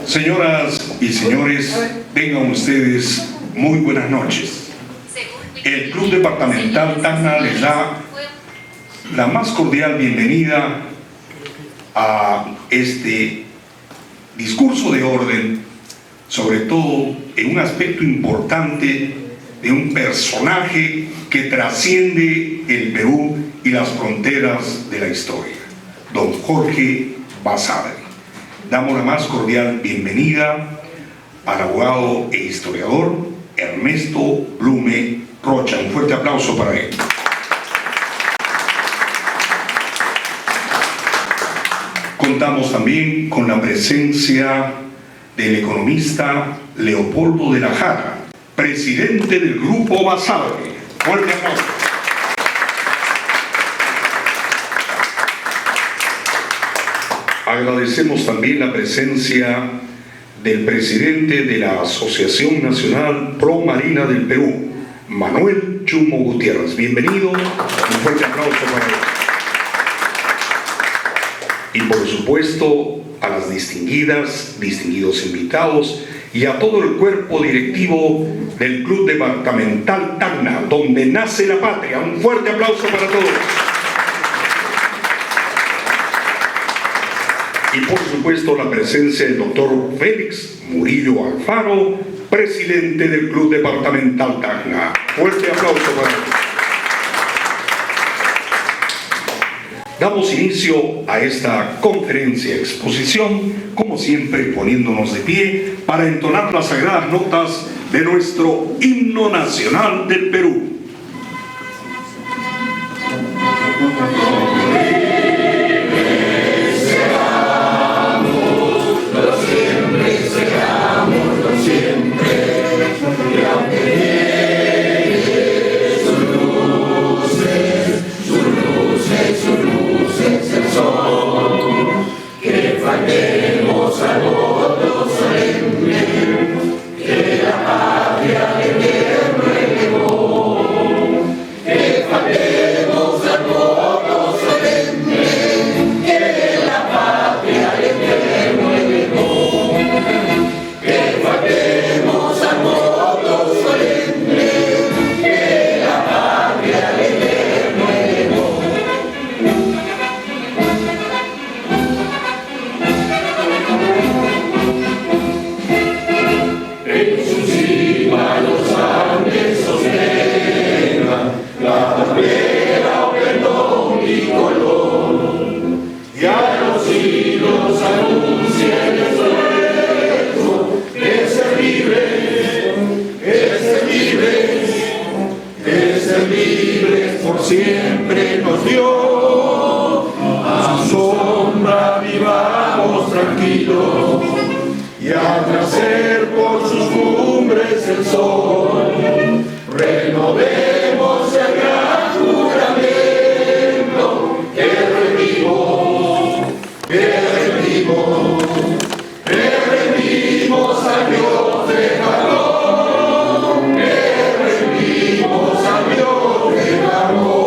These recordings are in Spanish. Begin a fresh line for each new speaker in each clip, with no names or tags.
Señoras y señores, tengan ustedes muy buenas noches. El Club Departamental Tacna les da la más cordial bienvenida a este discurso de orden, sobre todo en un aspecto importante de un personaje que trasciende el Perú y las fronteras de la historia, don Jorge Basadre. Damos la más cordial bienvenida al abogado e historiador Ernesto Blume Rocha. Un fuerte aplauso para él. Contamos también con la presencia del economista Leopoldo de la Jara, presidente del Grupo Basadre. Fuerte aplauso. Agradecemos también la presencia del presidente de la Asociación Nacional Pro Marina del Perú, Manuel Chumo Gutiérrez. Bienvenido, un fuerte aplauso para él. Y por supuesto a las distinguidos invitados y a todo el cuerpo directivo del Club Departamental Tacna, donde nace la patria. Un fuerte aplauso para todos. Y por supuesto la presencia del doctor Félix Murillo Alfaro, presidente del Club Departamental Tacna. Fuerte aplauso para él. Damos inicio a esta conferencia exposición, como siempre poniéndonos de pie para entonar las sagradas notas de nuestro himno nacional del Perú.
Siempre nos dio, a su sombra vivamos tranquilos, y al nacer por sus cumbres el sol, renovemos el gran juramento que rendimos a Dios de calor, que rendimos a Dios de calor.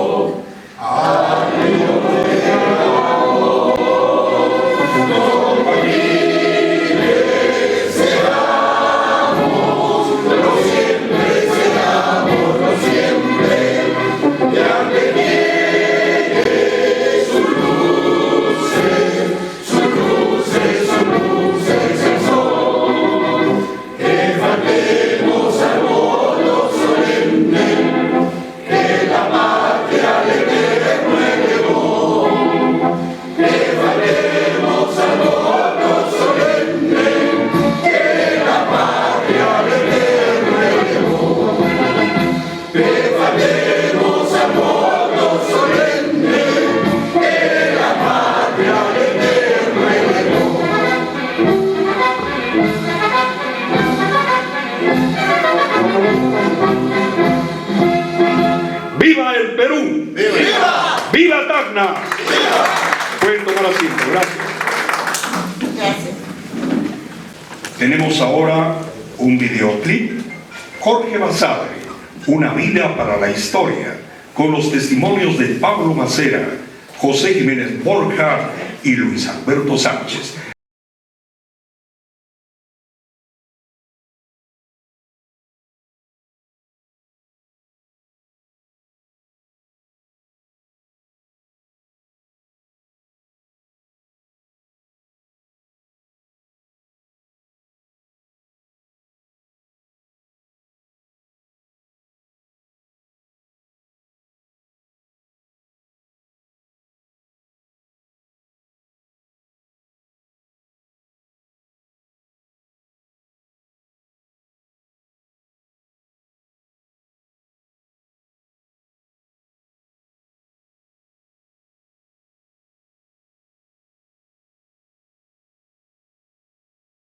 Siempre seramos
Tacna. Pueden tomar asiento, gracias.
Gracias.
Tenemos ahora un videoclip. Jorge Basadre, Una vida para la historia, con los testimonios de Pablo Macera, José Jiménez Borja y Luis Alberto Sánchez.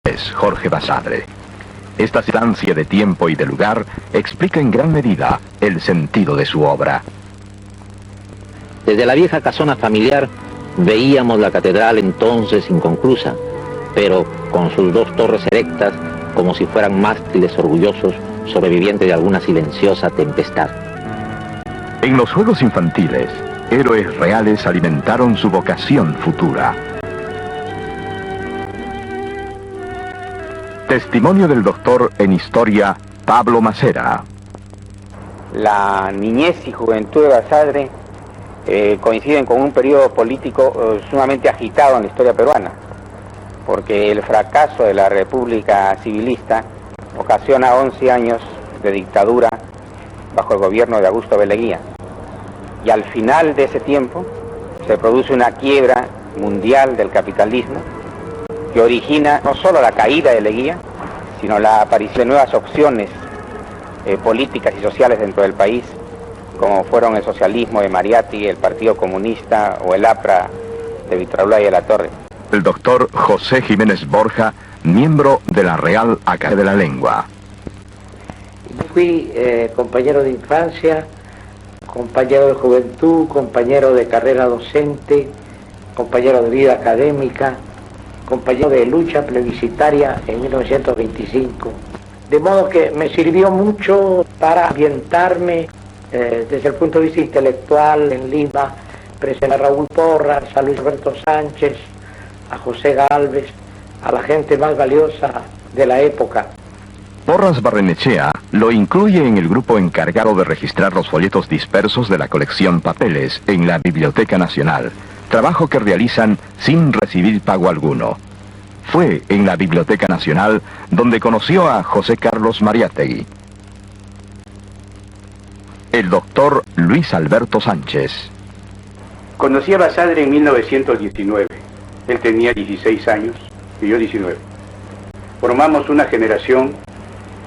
Es Jorge Basadre. Esta distancia de tiempo y de lugar explica en gran medida el sentido de su obra.
Desde la vieja casona familiar veíamos la catedral entonces inconclusa, pero con sus dos torres erectas como si fueran mástiles orgullosos sobrevivientes de alguna silenciosa tempestad.
En los juegos infantiles, héroes reales alimentaron su vocación futura. Testimonio del doctor en historia Pablo Macera.
La niñez y juventud de Basadre coinciden con un periodo político sumamente agitado en la historia peruana, porque el fracaso de la República Civilista ocasiona 11 años de dictadura bajo el gobierno de Augusto B. Leguía. Y al final de ese tiempo se produce una quiebra mundial del capitalismo que origina no solo la caída de Leguía, sino la aparición de nuevas opciones políticas y sociales dentro del país, como fueron el socialismo de Mariátegui, el Partido Comunista o el APRA de Víctor Olaya de la Torre.
El doctor José Jiménez Borja, miembro de la Real Academia de la Lengua.
Fui compañero de infancia, compañero de juventud, compañero de carrera docente, compañero de vida académica, compañero de lucha plebiscitaria en 1925. De modo que me sirvió mucho para ambientarme desde el punto de vista intelectual en Lima, presentar a Raúl Porras, a Luis Alberto Sánchez, a José Gálvez, a la gente más valiosa de la época.
Porras Barrenechea lo incluye en el grupo encargado de registrar los folletos dispersos de la colección Papeles en la Biblioteca Nacional, trabajo que realizan sin recibir pago alguno. Fue en la Biblioteca Nacional donde conoció a José Carlos Mariátegui. El doctor Luis Alberto Sánchez.
Conocí a Basadre en 1919. Él tenía 16 años y yo 19. Formamos una generación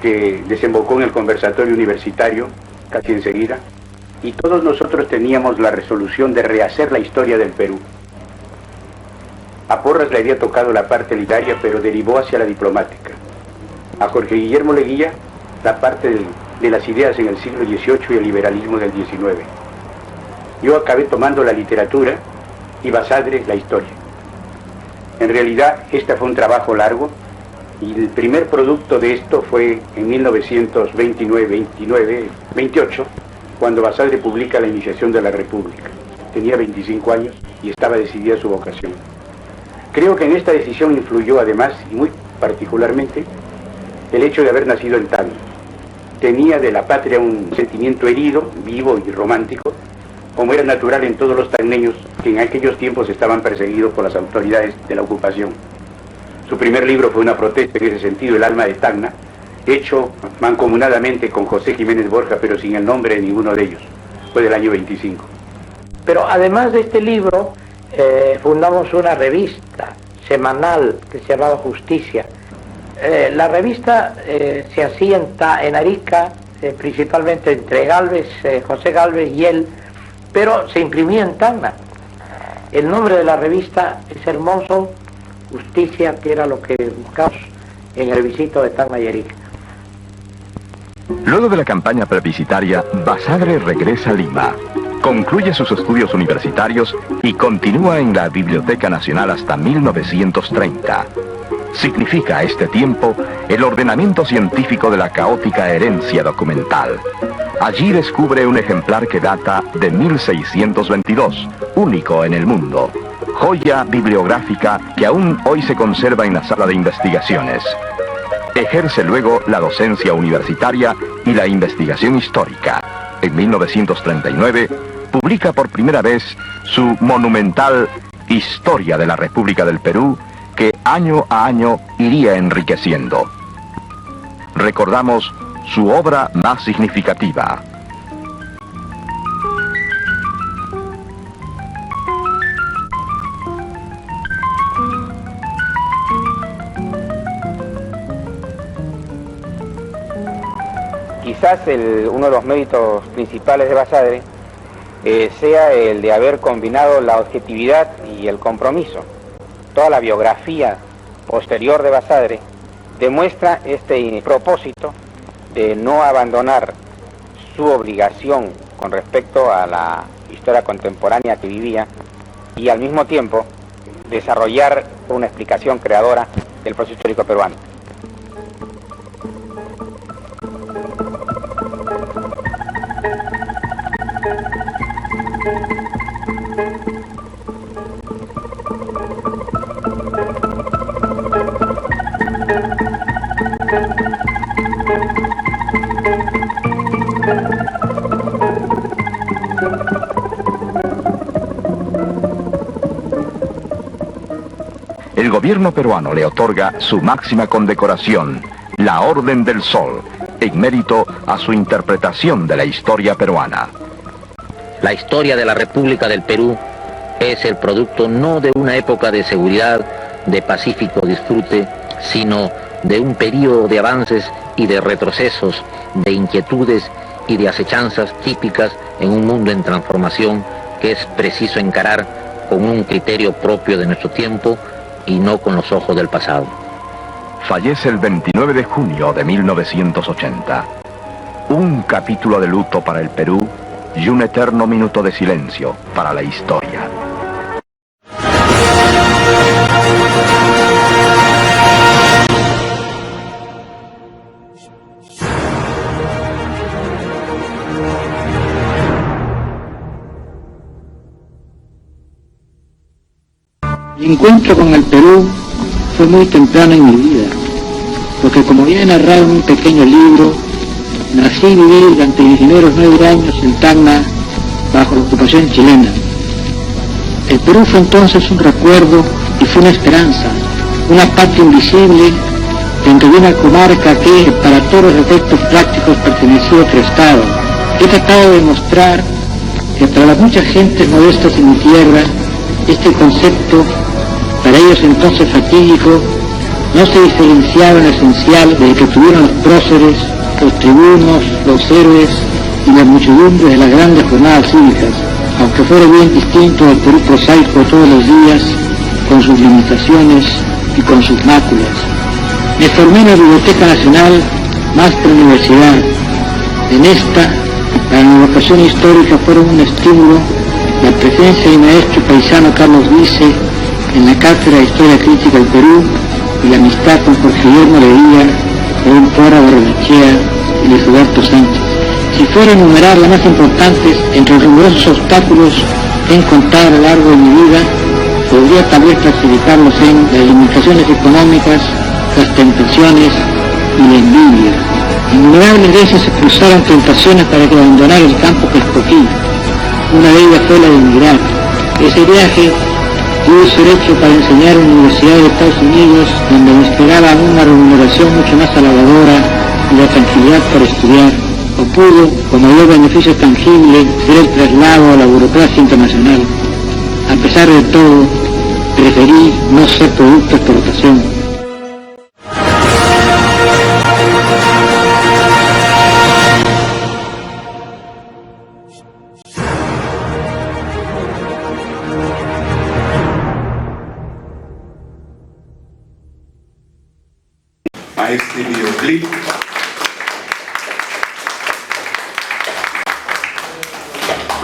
que desembocó en el conversatorio universitario casi enseguida, y todos nosotros teníamos la resolución de rehacer la historia del Perú. A Porras le había tocado la parte literaria, pero derivó hacia la diplomática. A Jorge Guillermo Leguía, la parte de las ideas en el siglo XVIII y el liberalismo del XIX. Yo acabé tomando la literatura y Basadre la historia. En realidad, este fue un trabajo largo, y el primer producto de esto fue en 1929-28, cuando Basadre publica La Iniciación de la República. Tenía 25 años y estaba decidida su vocación. Creo que en esta decisión influyó además, y muy particularmente, el hecho de haber nacido en Tacna. Tenía de la patria un sentimiento herido, vivo y romántico, como era natural en todos los tacneños que en aquellos tiempos estaban perseguidos por las autoridades de la ocupación. Su primer libro fue una protesta en ese sentido, El alma de Tacna, hecho mancomunadamente con José Jiménez Borja, pero sin el nombre de ninguno de ellos. Fue del año 25.
Pero además de este libro, fundamos una revista semanal que se llamaba Justicia. La revista se hacía en Arica, principalmente entre Gálvez, José Gálvez y él, pero se imprimía en Tacna. El nombre de la revista es hermoso, Justicia, que era lo que buscamos en el visito de Tacna y Arica.
Luego de la campaña plebiscitaria, Basadre regresa a Lima. Concluye sus estudios universitarios y continúa en la Biblioteca Nacional hasta 1930. Significa a este tiempo el ordenamiento científico de la caótica herencia documental. Allí descubre un ejemplar que data de 1622, único en el mundo. Joya bibliográfica que aún hoy se conserva en la sala de investigaciones. Ejerce luego la docencia universitaria y la investigación histórica. En 1939, publica por primera vez su monumental Historia de la República del Perú, que año a año iría enriqueciendo. Recordamos su obra más significativa.
Quizás uno de los méritos principales de Basadre sea el de haber combinado la objetividad y el compromiso. Toda la biografía posterior de Basadre demuestra este propósito de no abandonar su obligación con respecto a la historia contemporánea que vivía y al mismo tiempo desarrollar una explicación creadora del proceso histórico peruano.
El gobierno peruano le otorga su máxima condecoración, la Orden del Sol, en mérito a su interpretación de la historia peruana.
La historia de la República del Perú es el producto no de una época de seguridad, de pacífico disfrute, sino de un periodo de avances y de retrocesos, de inquietudes y de acechanzas típicas en un mundo en transformación que es preciso encarar con un criterio propio de nuestro tiempo y no con los ojos del pasado.
Fallece el 29 de junio de 1980. Un capítulo de luto para el Perú y un eterno minuto de silencio para la historia.
Mi encuentro con el Perú fue muy temprano en mi vida, porque como ya he narrado en un pequeño libro, nací y viví durante mis primeros 9 años en Tacna, bajo la ocupación chilena. El Perú fue entonces un recuerdo y fue una esperanza, una patria invisible dentro de una comarca que, para todos los efectos prácticos, pertenecía a otro Estado. He tratado de demostrar que para las muchas gentes modestas en mi tierra, este concepto, para ellos entonces fatídico, no se diferenciaba en lo esencial de que tuvieron los próceres, los tribunos, los héroes y la muchedumbre de las grandes jornadas cívicas, aunque fuera bien distinto del Perú prosaico todos los días, con sus limitaciones y con sus máculas. Me formé en la Biblioteca Nacional, máster en universidad. En esta, para mi vocación histórica fueron un estímulo la presencia de mi maestro paisano Carlos Vice en la Cátedra de Historia Crítica del Perú y la amistad con Jorge Guillermo Leguía, León Porra Barrenechea y Luis Roberto Sánchez. Si fuera a enumerar las más importantes entre los numerosos obstáculos que he encontrado a lo largo de mi vida, podría tal vez clasificarlos en las limitaciones económicas, las tentaciones y la envidia. Innumerables veces se cruzaron tentaciones para que abandonara el campo que escogí. Una de ellas fue la de emigrar. Ese viaje pudo ser hecho para enseñar en la Universidad de Estados Unidos, donde me esperaba una remuneración mucho más halagadora y la tranquilidad para estudiar. O pudo, como dio beneficio tangible, ser el traslado a la burocracia internacional. A pesar de todo, preferí no ser producto de exportación.
A este videoclip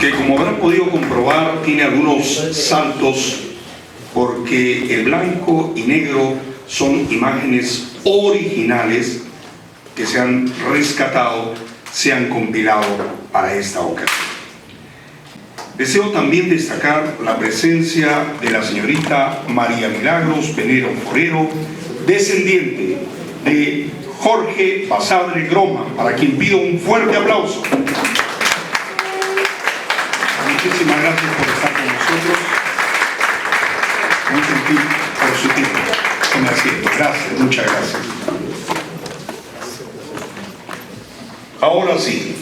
que, como habrán podido comprobar, tiene algunos saltos porque el blanco y negro son imágenes originales que se han rescatado, se han compilado para esta ocasión. Deseo también destacar la presencia de la señorita María Milagros Penero Forero, descendiente de Jorge Basadre Groma, para quien pido un fuerte aplauso. Muchísimas gracias por estar con nosotros. Muy gentil por su tiempo. Tome asiento. Gracias, muchas gracias. Ahora sí,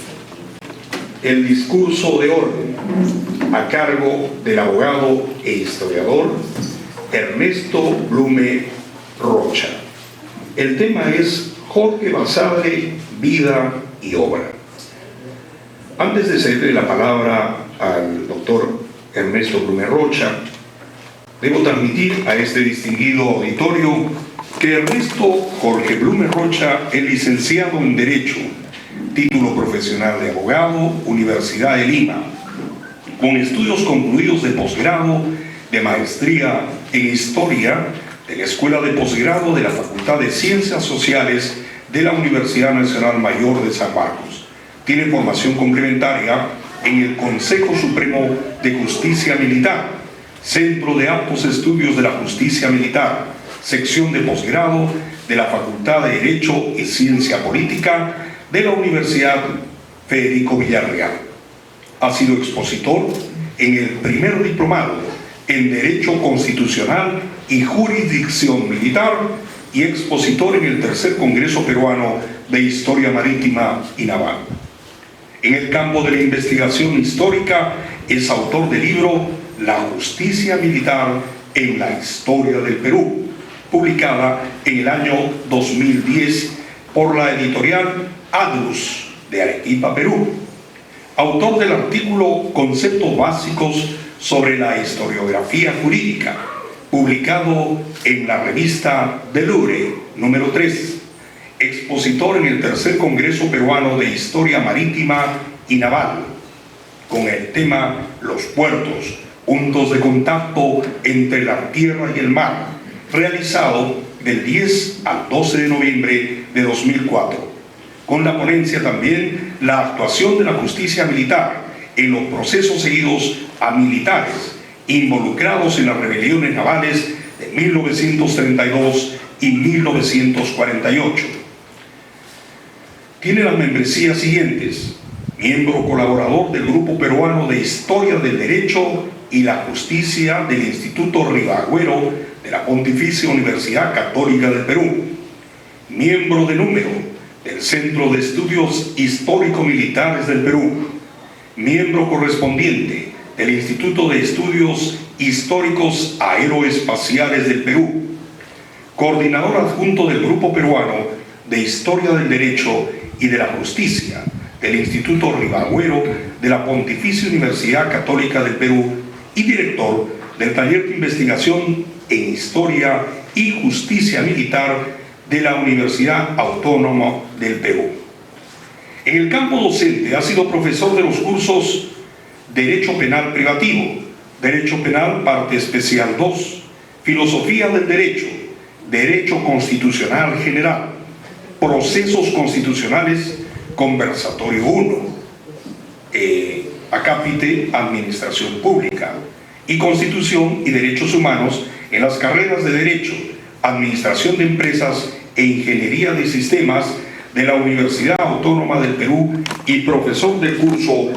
el discurso de orden a cargo del abogado e historiador Ernesto Blume Rocha. El tema es Jorge Basadre, vida y obra. Antes de cederle la palabra al doctor Ernesto Blume Rocha, debo transmitir a este distinguido auditorio que Ernesto Jorge Blume Rocha es licenciado en Derecho, título profesional de abogado, Universidad de Lima, con estudios concluidos de posgrado, de maestría en Historia, de la Escuela de Posgrado de la Facultad de Ciencias Sociales de la Universidad Nacional Mayor de San Marcos. Tiene formación complementaria en el Consejo Supremo de Justicia Militar, Centro de Altos Estudios de la Justicia Militar, sección de posgrado de la Facultad de Derecho y Ciencia Política de la Universidad Federico Villarreal. Ha sido expositor en el primer diplomado en Derecho Constitucional y Jurisdicción Militar y expositor en el tercer Congreso Peruano de Historia Marítima y Naval. En el campo de la investigación histórica es autor del libro La Justicia Militar en la Historia del Perú, publicada en el año 2010 por la editorial Adrus de Arequipa, Perú. Autor del artículo Conceptos Básicos sobre la Historiografía Jurídica, publicado en la revista Delure, número 3. Expositor en el tercer Congreso Peruano de Historia Marítima y Naval, con el tema Los puertos, puntos de contacto entre la tierra y el mar, realizado del 10 al 12 de noviembre de 2004. Con la ponencia también la actuación de la justicia militar en los procesos seguidos a militares involucrados en las rebeliones navales de 1932 y 1948. Tiene las membresías siguientes: miembro colaborador del Grupo Peruano de Historia del Derecho y la Justicia del Instituto Ribagüero de la Pontificia Universidad Católica del Perú, miembro de número del Centro de Estudios Histórico-Militares del Perú, miembro correspondiente del Instituto de Estudios Históricos Aeroespaciales del Perú, coordinador adjunto del Grupo Peruano de Historia del Derecho y de la Justicia del Instituto Ribagüero de la Pontificia Universidad Católica del Perú y director del Taller de Investigación en Historia y Justicia Militar de la Universidad Autónoma del Perú. En el campo docente ha sido profesor de los cursos Derecho Penal Privativo, Derecho Penal Parte Especial 2, Filosofía del Derecho, Derecho Constitucional General, Procesos Constitucionales, Conversatorio 1, Acápite Administración Pública y Constitución y Derechos Humanos en las carreras de Derecho, Administración de Empresas e Ingeniería de Sistemas de la Universidad Autónoma del Perú y profesor del curso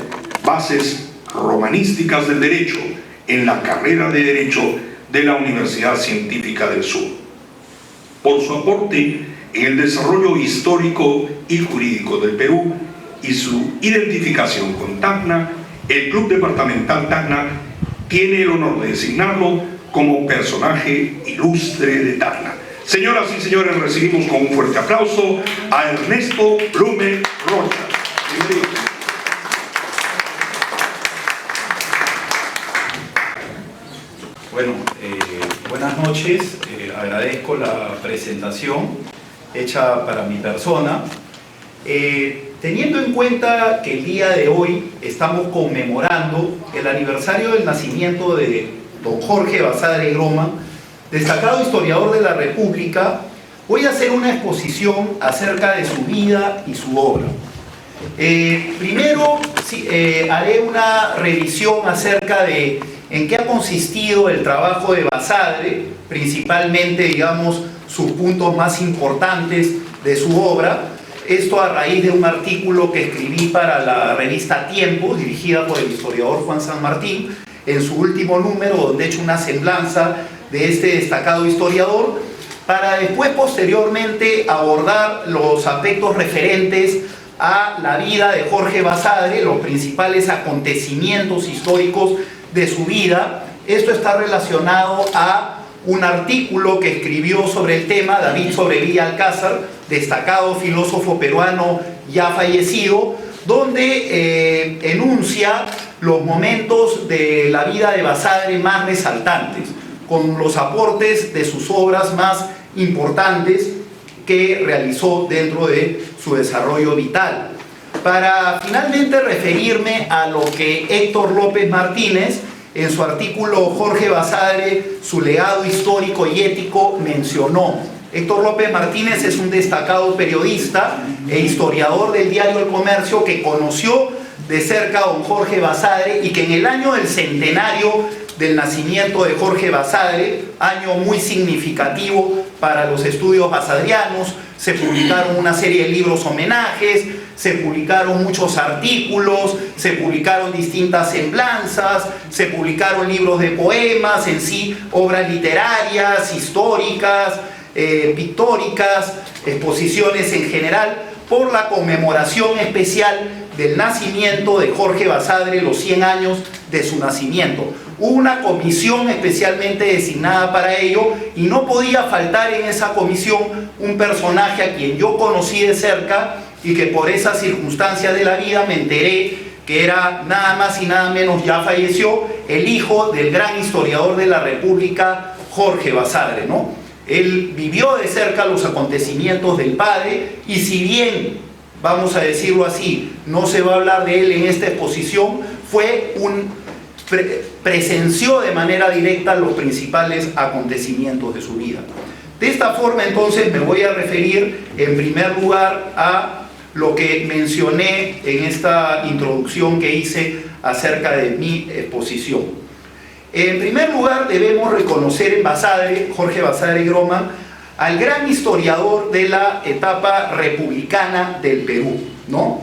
Bases Romanísticas del Derecho en la carrera de Derecho de la Universidad Científica del Sur. Por su aporte en el desarrollo histórico y jurídico del Perú y su identificación con Tacna, el Club Departamental Tacna tiene el honor de designarlo como personaje ilustre de Tacna. Señoras y señores, recibimos con un fuerte aplauso a Ernesto Blume Rocha. Bienvenido.
Bueno, buenas noches. Agradezco la presentación hecha para mi persona. Teniendo en cuenta que el día de hoy estamos conmemorando el aniversario del nacimiento de don Jorge Basadre Groman, destacado historiador de la República, voy a hacer una exposición acerca de su vida y su obra. Primero haré una revisión acerca de en qué ha consistido el trabajo de Basadre, principalmente, digamos, sus puntos más importantes de su obra. Esto a raíz de un artículo que escribí para la revista Tiempo, dirigida por el historiador Juan San Martín, en su último número, donde he hecho una semblanza de este destacado historiador, para después, posteriormente, abordar los aspectos referentes a la vida de Jorge Basadre, los principales acontecimientos históricos de su vida. Esto está relacionado a un artículo que escribió sobre el tema David Sobrevilla Alcázar, destacado filósofo peruano ya fallecido, donde enuncia los momentos de la vida de Basadre más resaltantes, con los aportes de sus obras más importantes que realizó dentro de su desarrollo vital. Para finalmente referirme a lo que Héctor López Martínez, en su artículo Jorge Basadre, su legado histórico y ético, mencionó. Héctor López Martínez es un destacado periodista e historiador del diario El Comercio que conoció de cerca a don Jorge Basadre y que en el año del centenario del nacimiento de Jorge Basadre, año muy significativo para los estudios basadrianos, se publicaron una serie de libros homenajes, se publicaron muchos artículos, se publicaron distintas semblanzas, se publicaron libros de poemas, en sí, obras literarias, históricas, pictóricas, exposiciones en general, por la conmemoración especial del nacimiento de Jorge Basadre, los 100 años de su nacimiento. Hubo una comisión especialmente designada para ello y no podía faltar en esa comisión un personaje a quien yo conocí de cerca y que por esas circunstancias de la vida me enteré que era nada más y nada menos, ya falleció, el hijo del gran historiador de la República, Jorge Basadre, ¿no? Él vivió de cerca los acontecimientos del padre y si bien, vamos a decirlo así, no se va a hablar de él en esta exposición, presenció de manera directa los principales acontecimientos de su vida. De esta forma, entonces, me voy a referir en primer lugar a lo que mencioné en esta introducción que hice acerca de mi exposición. En primer lugar, debemos reconocer en Basadre, Jorge Basadre Groman, al gran historiador de la etapa republicana del Perú, ¿no?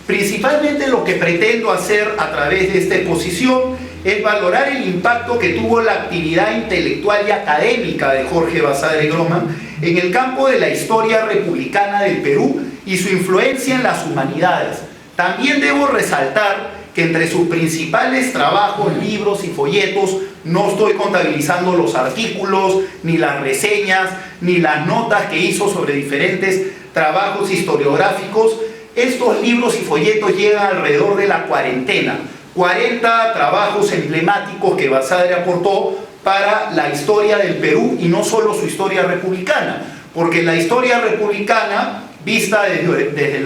Principalmente lo que pretendo hacer a través de esta exposición es valorar el impacto que tuvo la actividad intelectual y académica de Jorge Basadre Groman en el campo de la historia republicana del Perú y su influencia en las humanidades. También debo resaltar que entre sus principales trabajos, libros y folletos, no estoy contabilizando los artículos, ni las reseñas, ni las notas que hizo sobre diferentes trabajos historiográficos. Estos libros y folletos llegan alrededor de la cuarentena, 40 trabajos emblemáticos que Basadre aportó para la historia del Perú y no solo su historia republicana, porque la historia republicana, vista desde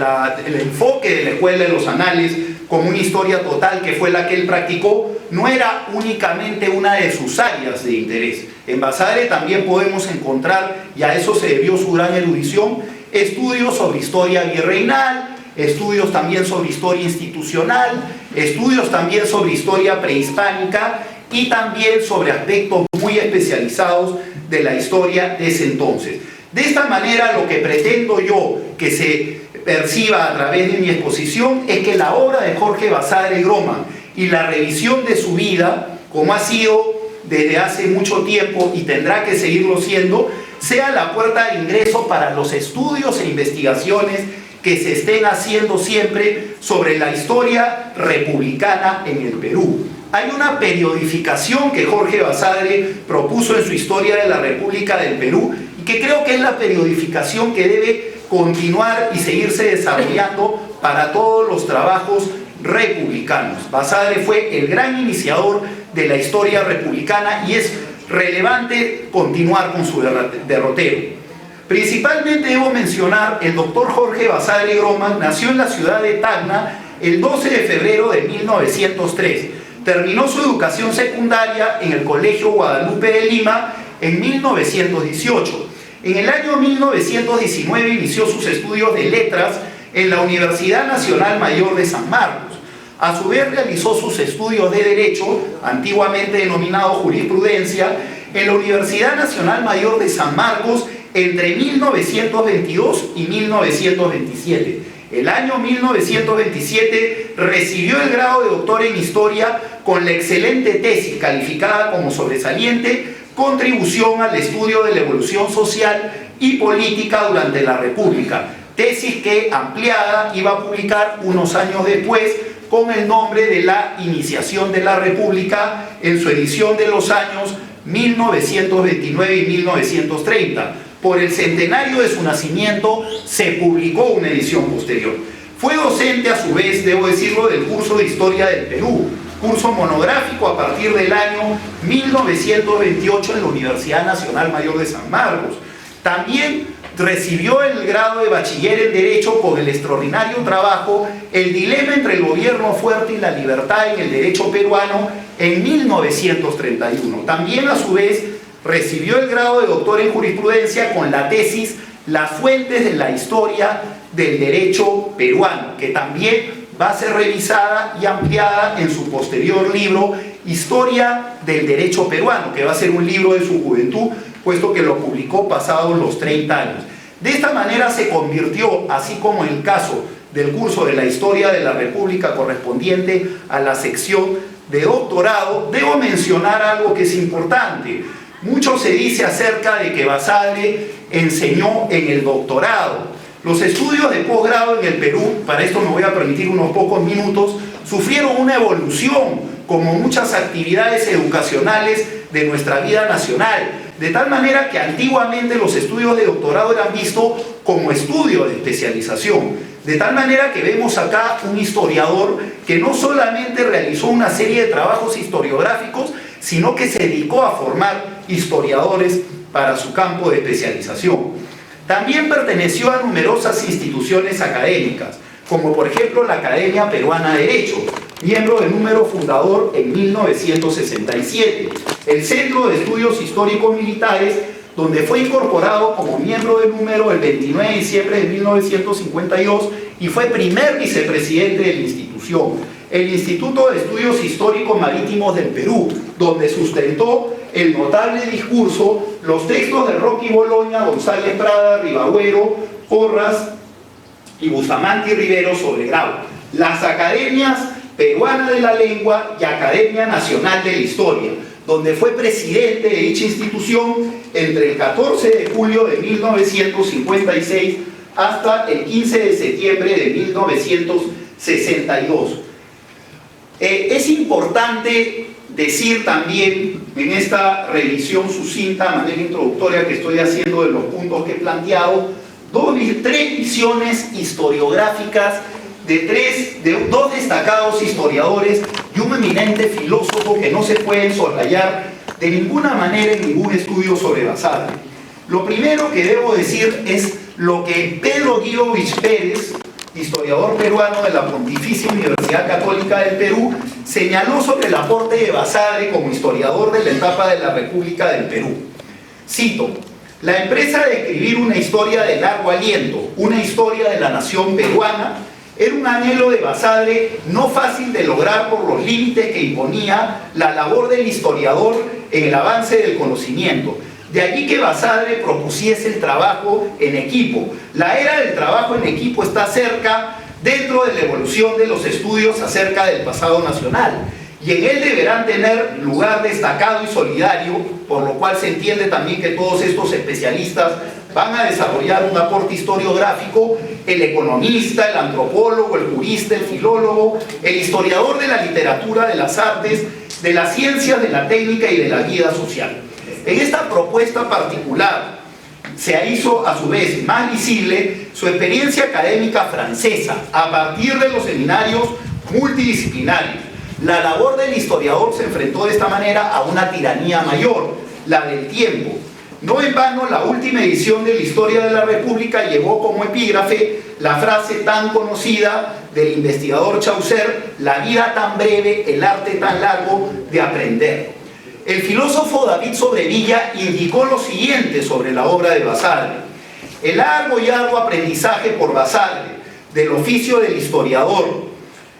el enfoque de la Escuela de los Anales como una historia total que fue la que él practicó, no era únicamente una de sus áreas de interés. En Basadre también podemos encontrar, y a eso se debió su gran erudición, estudios sobre historia virreinal, estudios también sobre historia institucional, estudios también sobre historia prehispánica y también sobre aspectos muy especializados de la historia de ese entonces. De esta manera, lo que pretendo yo que se perciba a través de mi exposición es que la obra de Jorge Basadre Groman y la revisión de su vida, como ha sido desde hace mucho tiempo y tendrá que seguirlo siendo, sea la puerta de ingreso para los estudios e investigaciones que se estén haciendo siempre sobre la historia republicana en el Perú. Hay una periodificación que Jorge Basadre propuso en su Historia de la República del Perú y que creo que es la periodificación que debe continuar y seguirse desarrollando para todos los trabajos republicanos. Basadre fue el gran iniciador de la historia republicana y es relevante continuar con su derrotero. Principalmente debo mencionar el doctor Jorge Basadre Groman. Nació en la ciudad de Tacna el 12 de febrero de 1903. Terminó su educación secundaria en el Colegio Guadalupe de Lima en 1918. En el año 1919 inició sus estudios de letras en la Universidad Nacional Mayor de San Marcos. A su vez realizó sus estudios de Derecho, antiguamente denominado Jurisprudencia, en la Universidad Nacional Mayor de San Marcos entre 1922 y 1927. El año 1927 recibió el grado de doctor en Historia con la excelente tesis calificada como sobresaliente Contribución al estudio de la evolución social y política durante la República, tesis que, ampliada, iba a publicar unos años después con el nombre de La Iniciación de la República en su edición de los años 1929 y 1930. Por el centenario de su nacimiento se publicó una edición posterior. Fue docente, a su vez, debo decirlo, del curso de Historia del Perú, curso monográfico a partir del año 1928 en la Universidad Nacional Mayor de San Marcos. También recibió el grado de bachiller en Derecho con el extraordinario trabajo El dilema entre el gobierno fuerte y la libertad en el derecho peruano en 1931. También, a su vez, recibió el grado de doctor en jurisprudencia con la tesis Las fuentes de la historia del derecho peruano, que también va a ser revisada y ampliada en su posterior libro Historia del Derecho Peruano, que va a ser un libro de su juventud, puesto que lo publicó pasados los 30 años. De esta manera se convirtió, así como en el caso del curso de la Historia de la República correspondiente a la sección de doctorado, debo mencionar algo que es importante. Mucho se dice acerca de que Basadre enseñó en el doctorado. Los estudios de posgrado en el Perú, para esto me voy a permitir unos pocos minutos, sufrieron una evolución, como muchas actividades educacionales de nuestra vida nacional, de tal manera que antiguamente los estudios de doctorado eran vistos como estudio de especialización, de tal manera que vemos acá un historiador que no solamente realizó una serie de trabajos historiográficos, sino que se dedicó a formar historiadores para su campo de especialización. También perteneció a numerosas instituciones académicas, como por ejemplo la Academia Peruana de Derecho, miembro del número fundador en 1967, el Centro de Estudios Históricos Militares, donde fue incorporado como miembro del número el 29 de diciembre de 1952 y fue primer vicepresidente de la institución. El Instituto de Estudios Históricos Marítimos del Perú, donde sustentó el notable discurso, los textos de Roque Boloña, González Prada, Ribagüero, Porras y Bustamante y Rivero sobre Grau. Las Academias Peruana de la Lengua y Academia Nacional de la Historia, donde fue presidente de dicha institución entre el 14 de julio de 1956 hasta el 15 de septiembre de 1962. Es importante decir también en esta revisión sucinta, de manera introductoria que estoy haciendo de los puntos que he planteado, tres visiones historiográficas de dos destacados historiadores y un eminente filósofo que no se pueden soslayar de ninguna manera en ningún estudio sobre Basadre. Lo primero que debo decir es lo que Pedro Guidovich Pérez, historiador peruano de la Pontificia Universidad Católica del Perú, señaló sobre el aporte de Basadre como historiador de la etapa de la República del Perú. Cito: la empresa de escribir una historia de largo aliento, una historia de la nación peruana, era un anhelo de Basadre no fácil de lograr por los límites que imponía la labor del historiador en el avance del conocimiento. De allí que Basadre propusiese el trabajo en equipo. La era del trabajo en equipo está cerca dentro de la evolución de los estudios acerca del pasado nacional, y en él deberán tener lugar destacado y solidario, por lo cual se entiende también que todos estos especialistas van a desarrollar un aporte historiográfico: el economista, el antropólogo, el jurista, el filólogo, el historiador de la literatura, de las artes, de las ciencias, de la técnica y de la vida social. En esta propuesta particular se hizo a su vez más visible su experiencia académica francesa a partir de los seminarios multidisciplinarios. La labor del historiador se enfrentó de esta manera a una tiranía mayor, la del tiempo. No en vano, la última edición de la Historia de la República llevó como epígrafe la frase tan conocida del investigador Chaucer: la vida tan breve, el arte tan largo de aprender. El filósofo David Sobrevilla indicó lo siguiente sobre la obra de Basadre: el largo y arduo aprendizaje por Basadre del oficio del historiador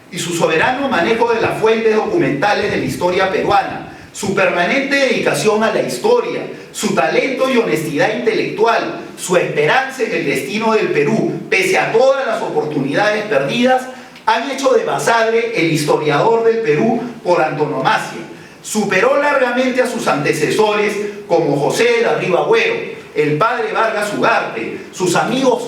y su soberano manejo de las fuentes documentales de la historia peruana, su permanente dedicación a la historia, su talento y honestidad intelectual, su esperanza en el destino del Perú, pese a todas las oportunidades perdidas, han hecho de Basadre el historiador del Perú por antonomasia. Superó largamente a sus antecesores como José de la Riva Agüero, el padre Vargas Ugarte, sus amigos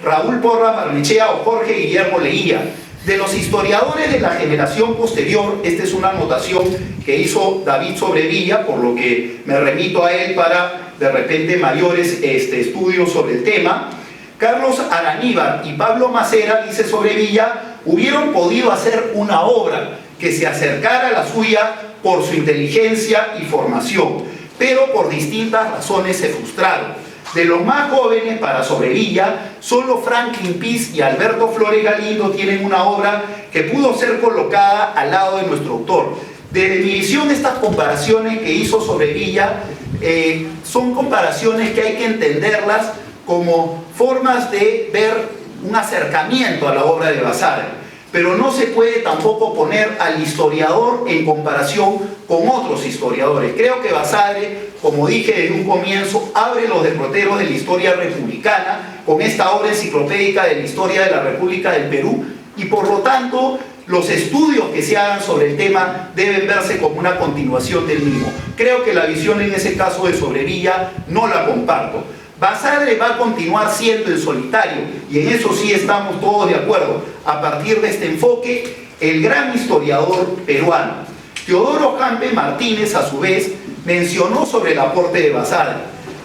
Raúl Porras Barnechea o Jorge Guillermo Leguía. De los historiadores de la generación posterior, esta es una anotación que hizo David Sobrevilla, por lo que me remito a él para de repente mayores estudios sobre el tema. Carlos Araníbar y Pablo Macera, dice Sobrevilla, hubieron podido hacer una obra que se acercara a la suya por su inteligencia y formación, pero por distintas razones se frustraron. De los más jóvenes, para Sobrevilla, solo Franklin Pease y Alberto Flores Galindo tienen una obra que pudo ser colocada al lado de nuestro autor. Desde mi visión, estas comparaciones que hizo Sobrevilla son comparaciones que hay que entenderlas como formas de ver un acercamiento a la obra de Basadre. Pero no se puede tampoco poner al historiador en comparación con otros historiadores. Creo que Basadre, como dije desde un comienzo, abre los derroteros de la historia republicana con esta obra enciclopédica de la historia de la República del Perú, y por lo tanto los estudios que se hagan sobre el tema deben verse como una continuación del mismo. Creo que la visión en ese caso de Sobrevilla no la comparto. Basadre va a continuar siendo en solitario, y en eso sí estamos todos de acuerdo, a partir de este enfoque, el gran historiador peruano. Teodoro Campe Martínez, a su vez, mencionó sobre el aporte de Basadre.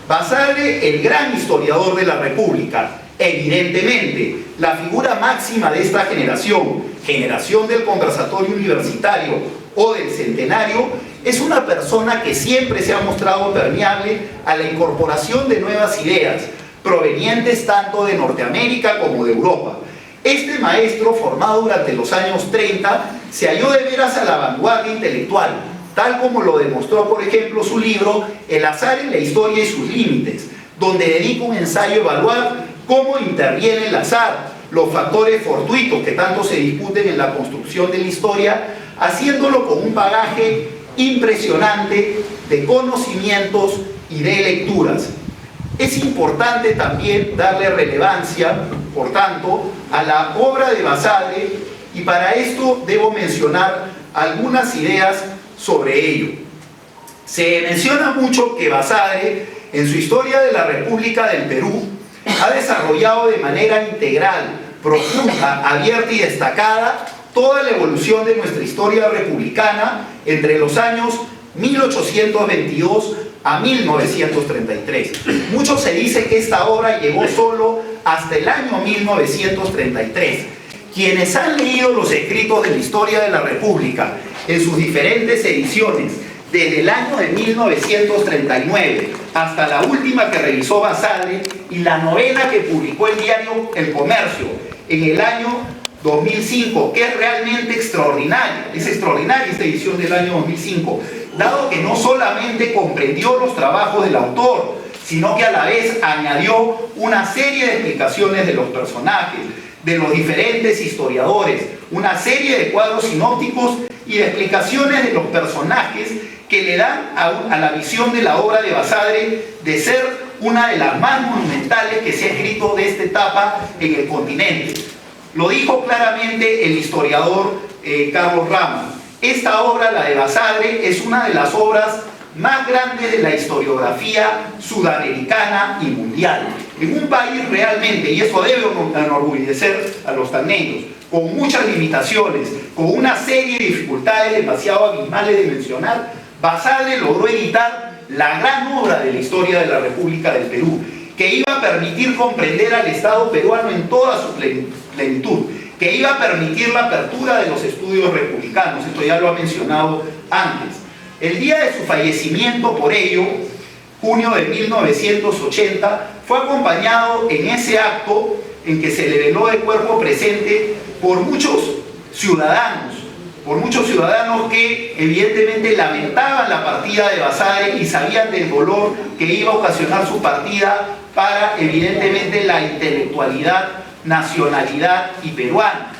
Basadre, el gran historiador de la República, evidentemente, la figura máxima de esta generación del conversatorio universitario o del centenario, es una persona que siempre se ha mostrado permeable a la incorporación de nuevas ideas, provenientes tanto de Norteamérica como de Europa. Este maestro, formado durante los años 30, se halló de veras a la vanguardia intelectual, tal como lo demostró, por ejemplo, su libro El azar en la historia y sus límites, donde dedica un ensayo a evaluar cómo interviene el azar, los factores fortuitos que tanto se discuten en la construcción de la historia, haciéndolo con un bagaje impresionante de conocimientos y de lecturas. Es importante también darle relevancia, por tanto, a la obra de Basadre, y para esto debo mencionar algunas ideas sobre ello. Se menciona mucho que Basadre, en su historia de la República del Perú, ha desarrollado de manera integral, profunda, abierta y destacada toda la evolución de nuestra historia republicana entre los años 1822 a 1933. Mucho se dice que esta obra llegó solo hasta el año 1933. Quienes han leído los escritos de la historia de la República en sus diferentes ediciones, desde el año de 1939 hasta la última que revisó Basadre y la novena que publicó el diario El Comercio en el año 2005, que es realmente extraordinaria. Es extraordinaria esta edición del año 2005, dado que no solamente comprendió los trabajos del autor, sino que a la vez añadió una serie de explicaciones de los personajes, de los diferentes historiadores, una serie de cuadros sinópticos y de explicaciones de los personajes que le dan a la visión de la obra de Basadre de ser una de las más monumentales que se ha escrito de esta etapa en el continente. Lo dijo claramente el historiador Carlos Rama. Esta obra, la de Basadre, es una de las obras más grandes de la historiografía sudamericana y mundial. En un país realmente, y eso debe enorgullecer a los tangneños, con muchas limitaciones, con una serie de dificultades demasiado abismales de mencionar, Basadre logró editar la gran obra de la historia de la República del Perú, que iba a permitir comprender al Estado peruano en toda su plenitud, que iba a permitir la apertura de los estudios republicanos. Esto ya lo ha mencionado antes. El día de su fallecimiento, por ello, junio de 1980, fue acompañado en ese acto en que se le veló de cuerpo presente por muchos ciudadanos que evidentemente lamentaban la partida de Basadre y sabían del dolor que iba a ocasionar su partida para evidentemente la intelectualidad, nacionalidad y peruana.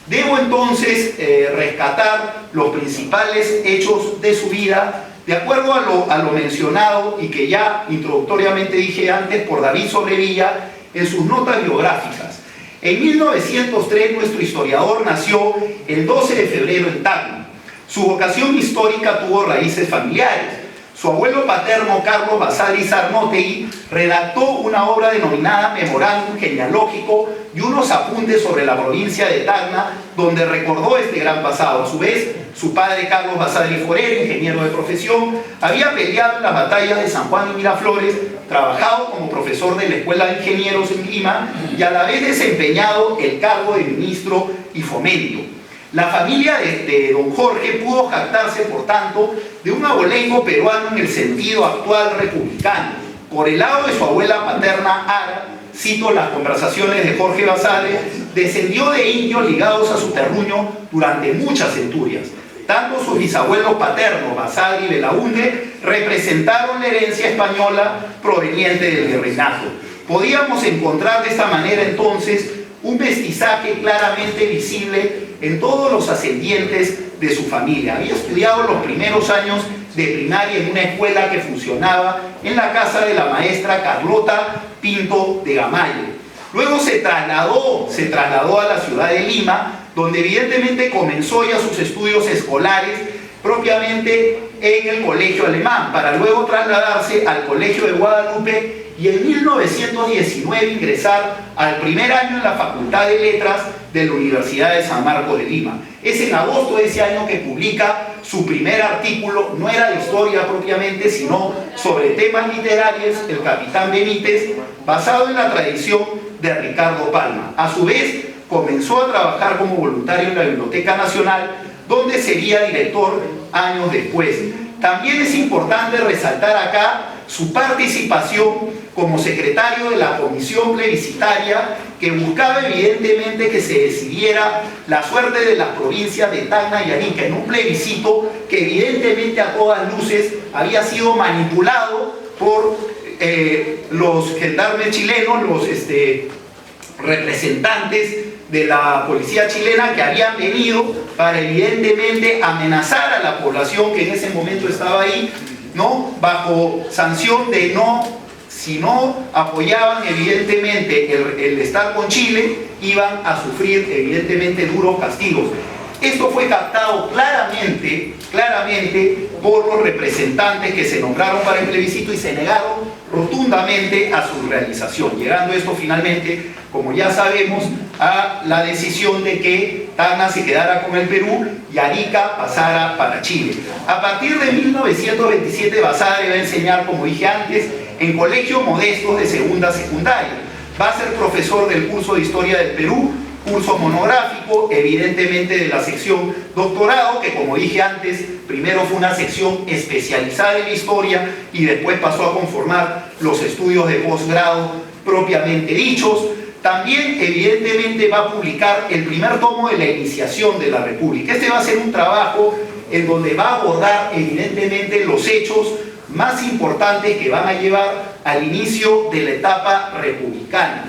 Debo entonces rescatar los principales hechos de su vida de acuerdo a lo mencionado y que ya introductoriamente dije antes por David Sobrevilla en sus notas biográficas. En 1903 nuestro historiador nació el 12 de febrero en Tacna. Su vocación histórica tuvo raíces familiares. Su abuelo paterno, Carlos Basadre Sarnotegui, redactó una obra denominada Memorándum Genealógico y unos apuntes sobre la provincia de Tacna, donde recordó este gran pasado. A su vez, su padre, Carlos Basadre Forero, ingeniero de profesión, había peleado en las batallas de San Juan y Miraflores, trabajado como profesor de la Escuela de Ingenieros en Lima y a la vez desempeñado el cargo de ministro y fomento. La familia de don Jorge pudo jactarse, por tanto, de un abolengo peruano en el sentido actual republicano. Por el lado de su abuela paterna, Ara, cito las conversaciones de Jorge Basadre, descendió de indios ligados a su terruño durante muchas centurias. Tanto sus bisabuelos paternos, Basadre y Belaúnde, representaron la herencia española proveniente del virreinato. Podíamos encontrar de esta manera entonces un mestizaje claramente visible en todos los ascendientes de su familia. Había estudiado los primeros años de primaria en una escuela que funcionaba en la casa de la maestra Carlota Pinto de Gamalle. Luego se trasladó a la ciudad de Lima, donde evidentemente comenzó ya sus estudios escolares propiamente en el colegio alemán, para luego trasladarse al colegio de Guadalupe y en 1919 ingresar al primer año en la Facultad de Letras de la Universidad de San Marcos de Lima. Es en agosto de ese año que publica su primer artículo, no era de historia propiamente, sino sobre temas literarios, El Capitán Benítez, basado en la tradición de Ricardo Palma. A su vez, comenzó a trabajar como voluntario en la Biblioteca Nacional, donde sería director años después. También es importante resaltar acá su participación como secretario de la comisión plebiscitaria que buscaba evidentemente que se decidiera la suerte de las provincias de Tacna y Arica en un plebiscito que evidentemente a todas luces había sido manipulado por los gendarmes chilenos, los representantes de la policía chilena que habían venido para evidentemente amenazar a la población que en ese momento estaba ahí, ¿no? Bajo sanción de si no apoyaban evidentemente el estar con Chile, iban a sufrir evidentemente duros castigos. Esto fue captado claramente por los representantes que se nombraron para el plebiscito y se negaron rotundamente a su realización, llegando esto finalmente, como ya sabemos, a la decisión de que Tacna se quedara con el Perú y Arica pasara para Chile. A partir de 1927 Basadre va a enseñar, como dije antes, en colegios modestos de segunda secundaria. Va a ser profesor del curso de Historia del Perú, curso monográfico, evidentemente de la sección doctorado, que como dije antes, primero fue una sección especializada en la historia y después pasó a conformar los estudios de posgrado propiamente dichos. También evidentemente va a publicar el primer tomo de la iniciación de la República. Este va a ser un trabajo en donde va a abordar evidentemente los hechos más importantes que van a llevar al inicio de la etapa republicana.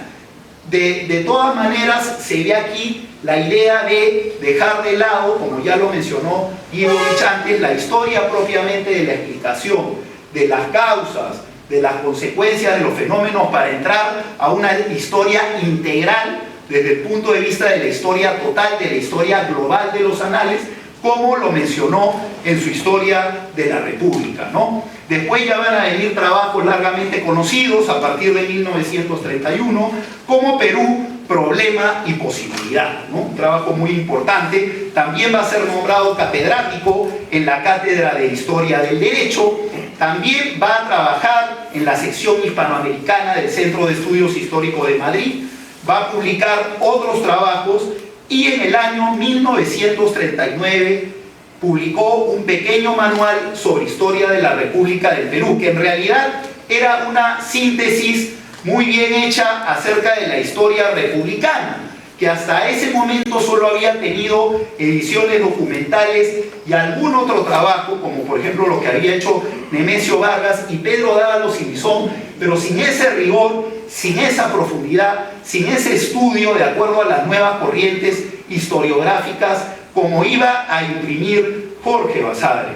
De todas maneras, se ve aquí la idea de dejar de lado, como ya lo mencionó Guido antes, la historia propiamente de la explicación, de las causas, de las consecuencias de los fenómenos, para entrar a una historia integral desde el punto de vista de la historia total, de la historia global de los anales, como lo mencionó en su Historia de la República, ¿no? Después ya van a venir trabajos largamente conocidos a partir de 1931, como Perú, Problema y Posibilidad, ¿no? Un trabajo muy importante. También va a ser nombrado catedrático en la Cátedra de Historia del Derecho. También va a trabajar en la sección hispanoamericana del Centro de Estudios Históricos de Madrid. Va a publicar otros trabajos y en el año 1939 publicó un pequeño manual sobre historia de la República del Perú, que en realidad era una síntesis muy bien hecha acerca de la historia republicana, que hasta ese momento solo había tenido ediciones documentales y algún otro trabajo, como por ejemplo lo que había hecho Nemesio Vargas y Pedro Dávalos Sibizón, pero sin ese rigor, sin esa profundidad, sin ese estudio de acuerdo a las nuevas corrientes historiográficas como iba a imprimir Jorge Basadre.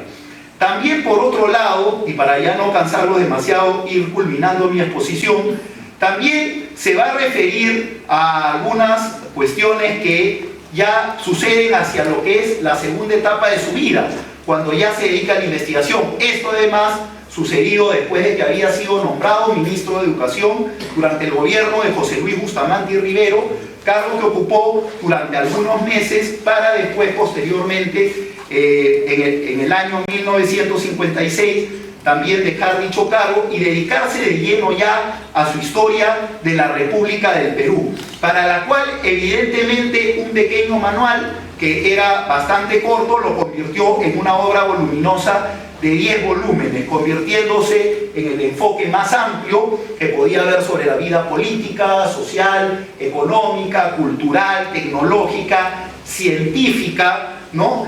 También por otro lado, y para ya no cansarlo demasiado, ir culminando mi exposición, también se va a referir a algunas cuestiones que ya suceden hacia lo que es la segunda etapa de su vida, cuando ya se dedica a la investigación. Esto además sucedido después de que había sido nombrado ministro de Educación durante el gobierno de José Luis Bustamante y Rivero, cargo que ocupó durante algunos meses para después, posteriormente, en el año 1956, también dejar dicho cargo y dedicarse de lleno ya a su historia de la República del Perú, para la cual evidentemente un pequeño manual que era bastante corto lo convirtió en una obra voluminosa de 10 volúmenes, convirtiéndose en el enfoque más amplio que podía haber sobre la vida política, social, económica, cultural, tecnológica, científica, ¿no?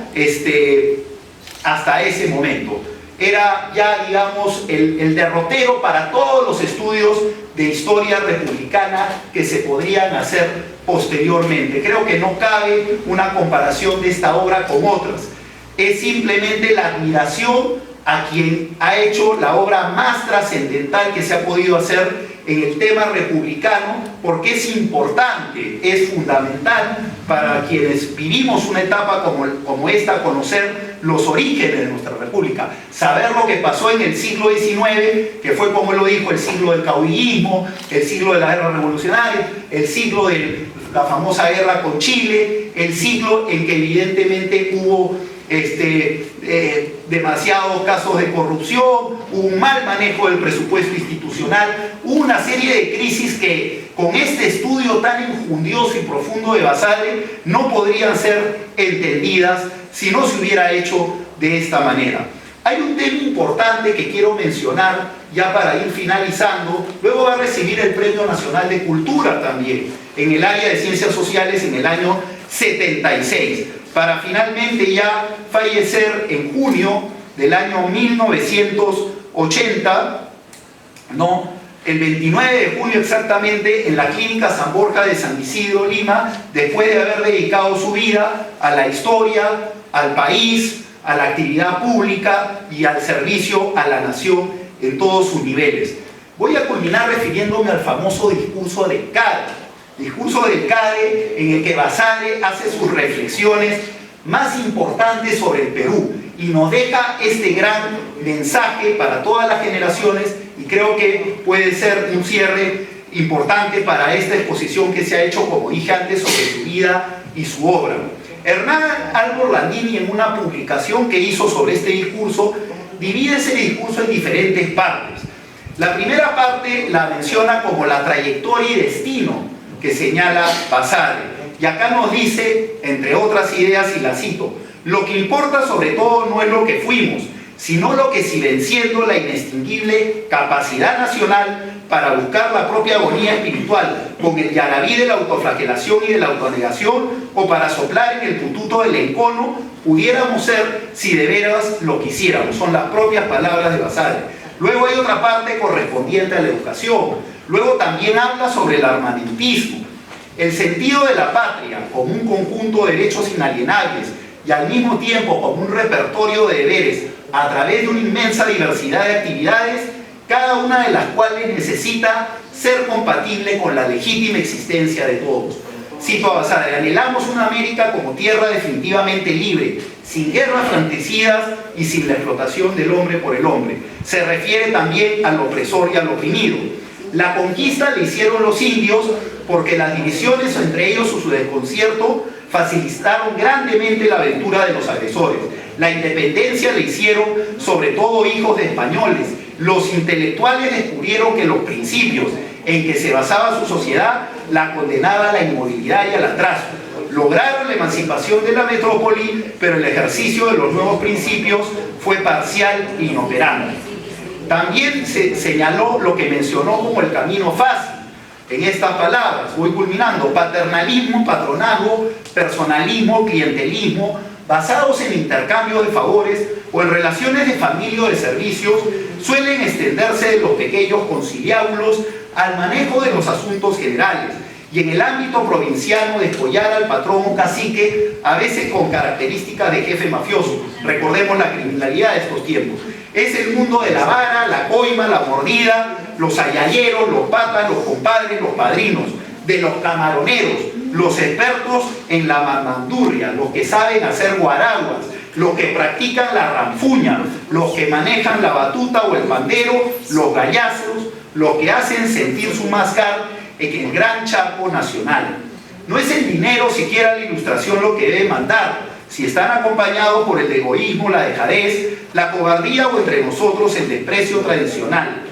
Hasta ese momento. Era ya, digamos, el derrotero para todos los estudios de historia republicana que se podrían hacer posteriormente. Creo que no cabe una comparación de esta obra con otras. Es simplemente la admiración a quien ha hecho la obra más trascendental que se ha podido hacer en el tema republicano, porque es importante, es fundamental para quienes vivimos una etapa como esta, conocer los orígenes de nuestra república, saber lo que pasó en el siglo XIX, que fue, como lo dijo, el siglo del caudillismo, el siglo de la guerra revolucionaria, el siglo de la famosa guerra con Chile, el siglo en que evidentemente hubo demasiados casos de corrupción, un mal manejo del presupuesto institucional, una serie de crisis que con este estudio tan enjundioso y profundo de Basadre no podrían ser entendidas si no se hubiera hecho de esta manera. Hay un tema importante que quiero mencionar ya para ir finalizando. Luego va a recibir el Premio Nacional de Cultura también en el área de Ciencias Sociales en el año 76, para finalmente ya fallecer en junio del año 1980, ¿no? El 29 de junio exactamente, en la Clínica San Borja de San Isidro, Lima, después de haber dedicado su vida a la historia, al país, a la actividad pública y al servicio a la nación en todos sus niveles. Voy a culminar refiriéndome al famoso discurso del CADE. Discurso del CADE en el que Basadre hace sus reflexiones más importantes sobre el Perú y nos deja este gran mensaje para todas las generaciones, y creo que puede ser un cierre importante para esta exposición que se ha hecho, como dije antes, sobre su vida y su obra. Hernán Albor Landini, en una publicación que hizo sobre este discurso, divide ese discurso en diferentes partes. La primera parte la menciona como la trayectoria y destino que señala Basadre. Y acá nos dice, entre otras ideas, y la cito: lo que importa sobre todo no es lo que fuimos, sino lo que, silenciando la inextinguible capacidad nacional para buscar la propia agonía espiritual con el yarabí de la autoflagelación y de la autonegación, o para soplar en el pututo del encono, pudiéramos ser si de veras lo quisiéramos. Son las propias palabras de Basadre. Luego hay otra parte correspondiente a la educación. Luego también habla sobre el armamentismo, el sentido de la patria como un conjunto de derechos inalienables y al mismo tiempo como un repertorio de deberes a través de una inmensa diversidad de actividades, cada una de las cuales necesita ser compatible con la legítima existencia de todos. Cito a Basadre: anhelamos una América como tierra definitivamente libre, sin guerras fratricidas y sin la explotación del hombre por el hombre. Se refiere también al opresor y al oprimido. La conquista la hicieron los indios porque las divisiones entre ellos o su desconcierto facilitaron grandemente la aventura de los agresores. La independencia la hicieron sobre todo hijos de españoles. Los intelectuales descubrieron que los principios en que se basaba su sociedad la condenaban a la inmovilidad y al atraso. Lograron la emancipación de la metrópoli, pero el ejercicio de los nuevos principios fue parcial e inoperante. También se señaló lo que mencionó como el camino fácil. En estas palabras, voy culminando: paternalismo, patronazgo, personalismo, clientelismo, basados en intercambio de favores o en relaciones de familia o de servicios, suelen extenderse de los pequeños conciliábulos al manejo de los asuntos generales, y en el ámbito provinciano despollar al patrón o cacique, a veces con características de jefe mafioso. Recordemos la criminalidad de estos tiempos. Es el mundo de la vara, la coima, la mordida, los ayayeros, los patas, los compadres, los padrinos, de los camaroneros, los expertos en la mamandurria, los que saben hacer guaraguas, los que practican la ranfuña, los que manejan la batuta o el pandero, los gallazos, los que hacen sentir su máscara en el gran charco nacional. No es el dinero, siquiera la ilustración, lo que debe mandar. Si están acompañados por el egoísmo, la dejadez, la cobardía o entre nosotros el desprecio tradicional.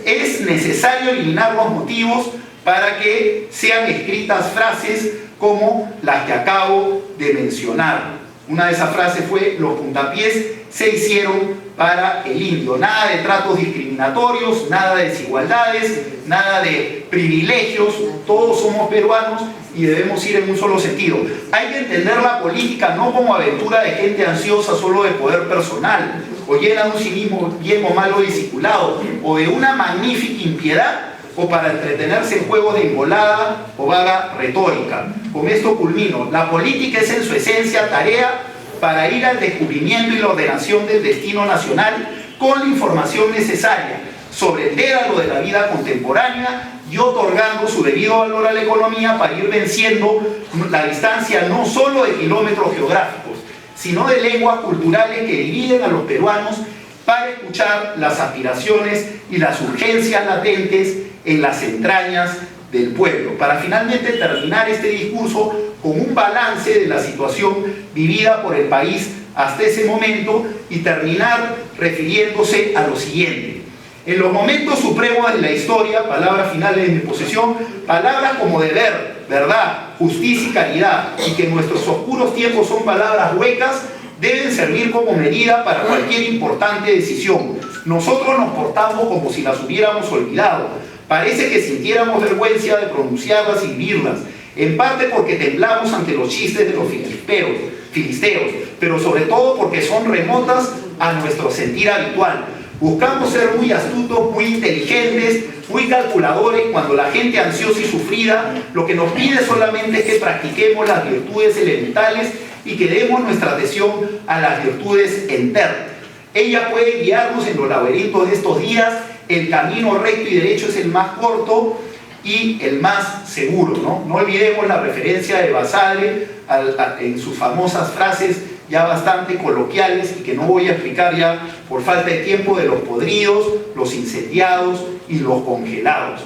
Es necesario eliminar los motivos para que sean escritas frases como las que acabo de mencionar. Una de esas frases fue: los puntapiés se hicieron para el indio. Nada de tratos discriminatorios, nada de desigualdades, nada de privilegios. Todos somos peruanos y debemos ir en un solo sentido. Hay que entender la política no como aventura de gente ansiosa solo de poder personal, o llena de un cinismo bien o malo discipulado, o de una magnífica impiedad, o para entretenerse en juegos de engolada o vaga retórica. Con esto culmino. La política es en su esencia tarea para ir al descubrimiento y la ordenación del destino nacional con la información necesaria sobre el dédalo de la vida contemporánea y otorgando su debido valor a la economía para ir venciendo la distancia no solo de kilómetros geográficos, sino de lenguas culturales que dividen a los peruanos, para escuchar las aspiraciones y las urgencias latentes en las entrañas del pueblo, para finalmente terminar este discurso con un balance de la situación vivida por el país hasta ese momento y terminar refiriéndose a lo siguiente. En los momentos supremos de la historia, palabras finales de mi posesión, palabras como deber, verdad, justicia y caridad, y que en nuestros oscuros tiempos son palabras huecas, deben servir como medida para cualquier importante decisión. Nosotros nos portamos como si las hubiéramos olvidado. Parece que sintiéramos vergüenza de pronunciarlas y vivirlas, en parte porque temblamos ante los chistes de los filisteos, pero sobre todo porque son remotas a nuestro sentir habitual. Buscamos ser muy astutos, muy inteligentes, muy calculadores, cuando la gente ansiosa y sufrida lo que nos pide solamente es que practiquemos las virtudes elementales y que demos nuestra atención a las virtudes internas. Ella puede guiarnos en los laberintos de estos días. El camino recto y derecho es el más corto y el más seguro, ¿no? No olvidemos la referencia de Basadre en sus famosas frases ya bastante coloquiales y que no voy a explicar ya por falta de tiempo, de los podridos, los incendiados y los congelados.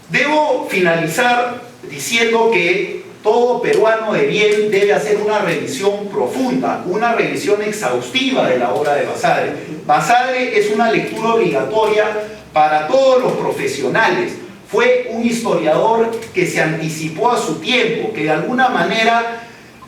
Debo finalizar diciendo que todo peruano de bien debe hacer una revisión profunda, una revisión exhaustiva de la obra de Basadre. Basadre es una lectura obligatoria para todos los profesionales. Fue un historiador que se anticipó a su tiempo, que de alguna manera,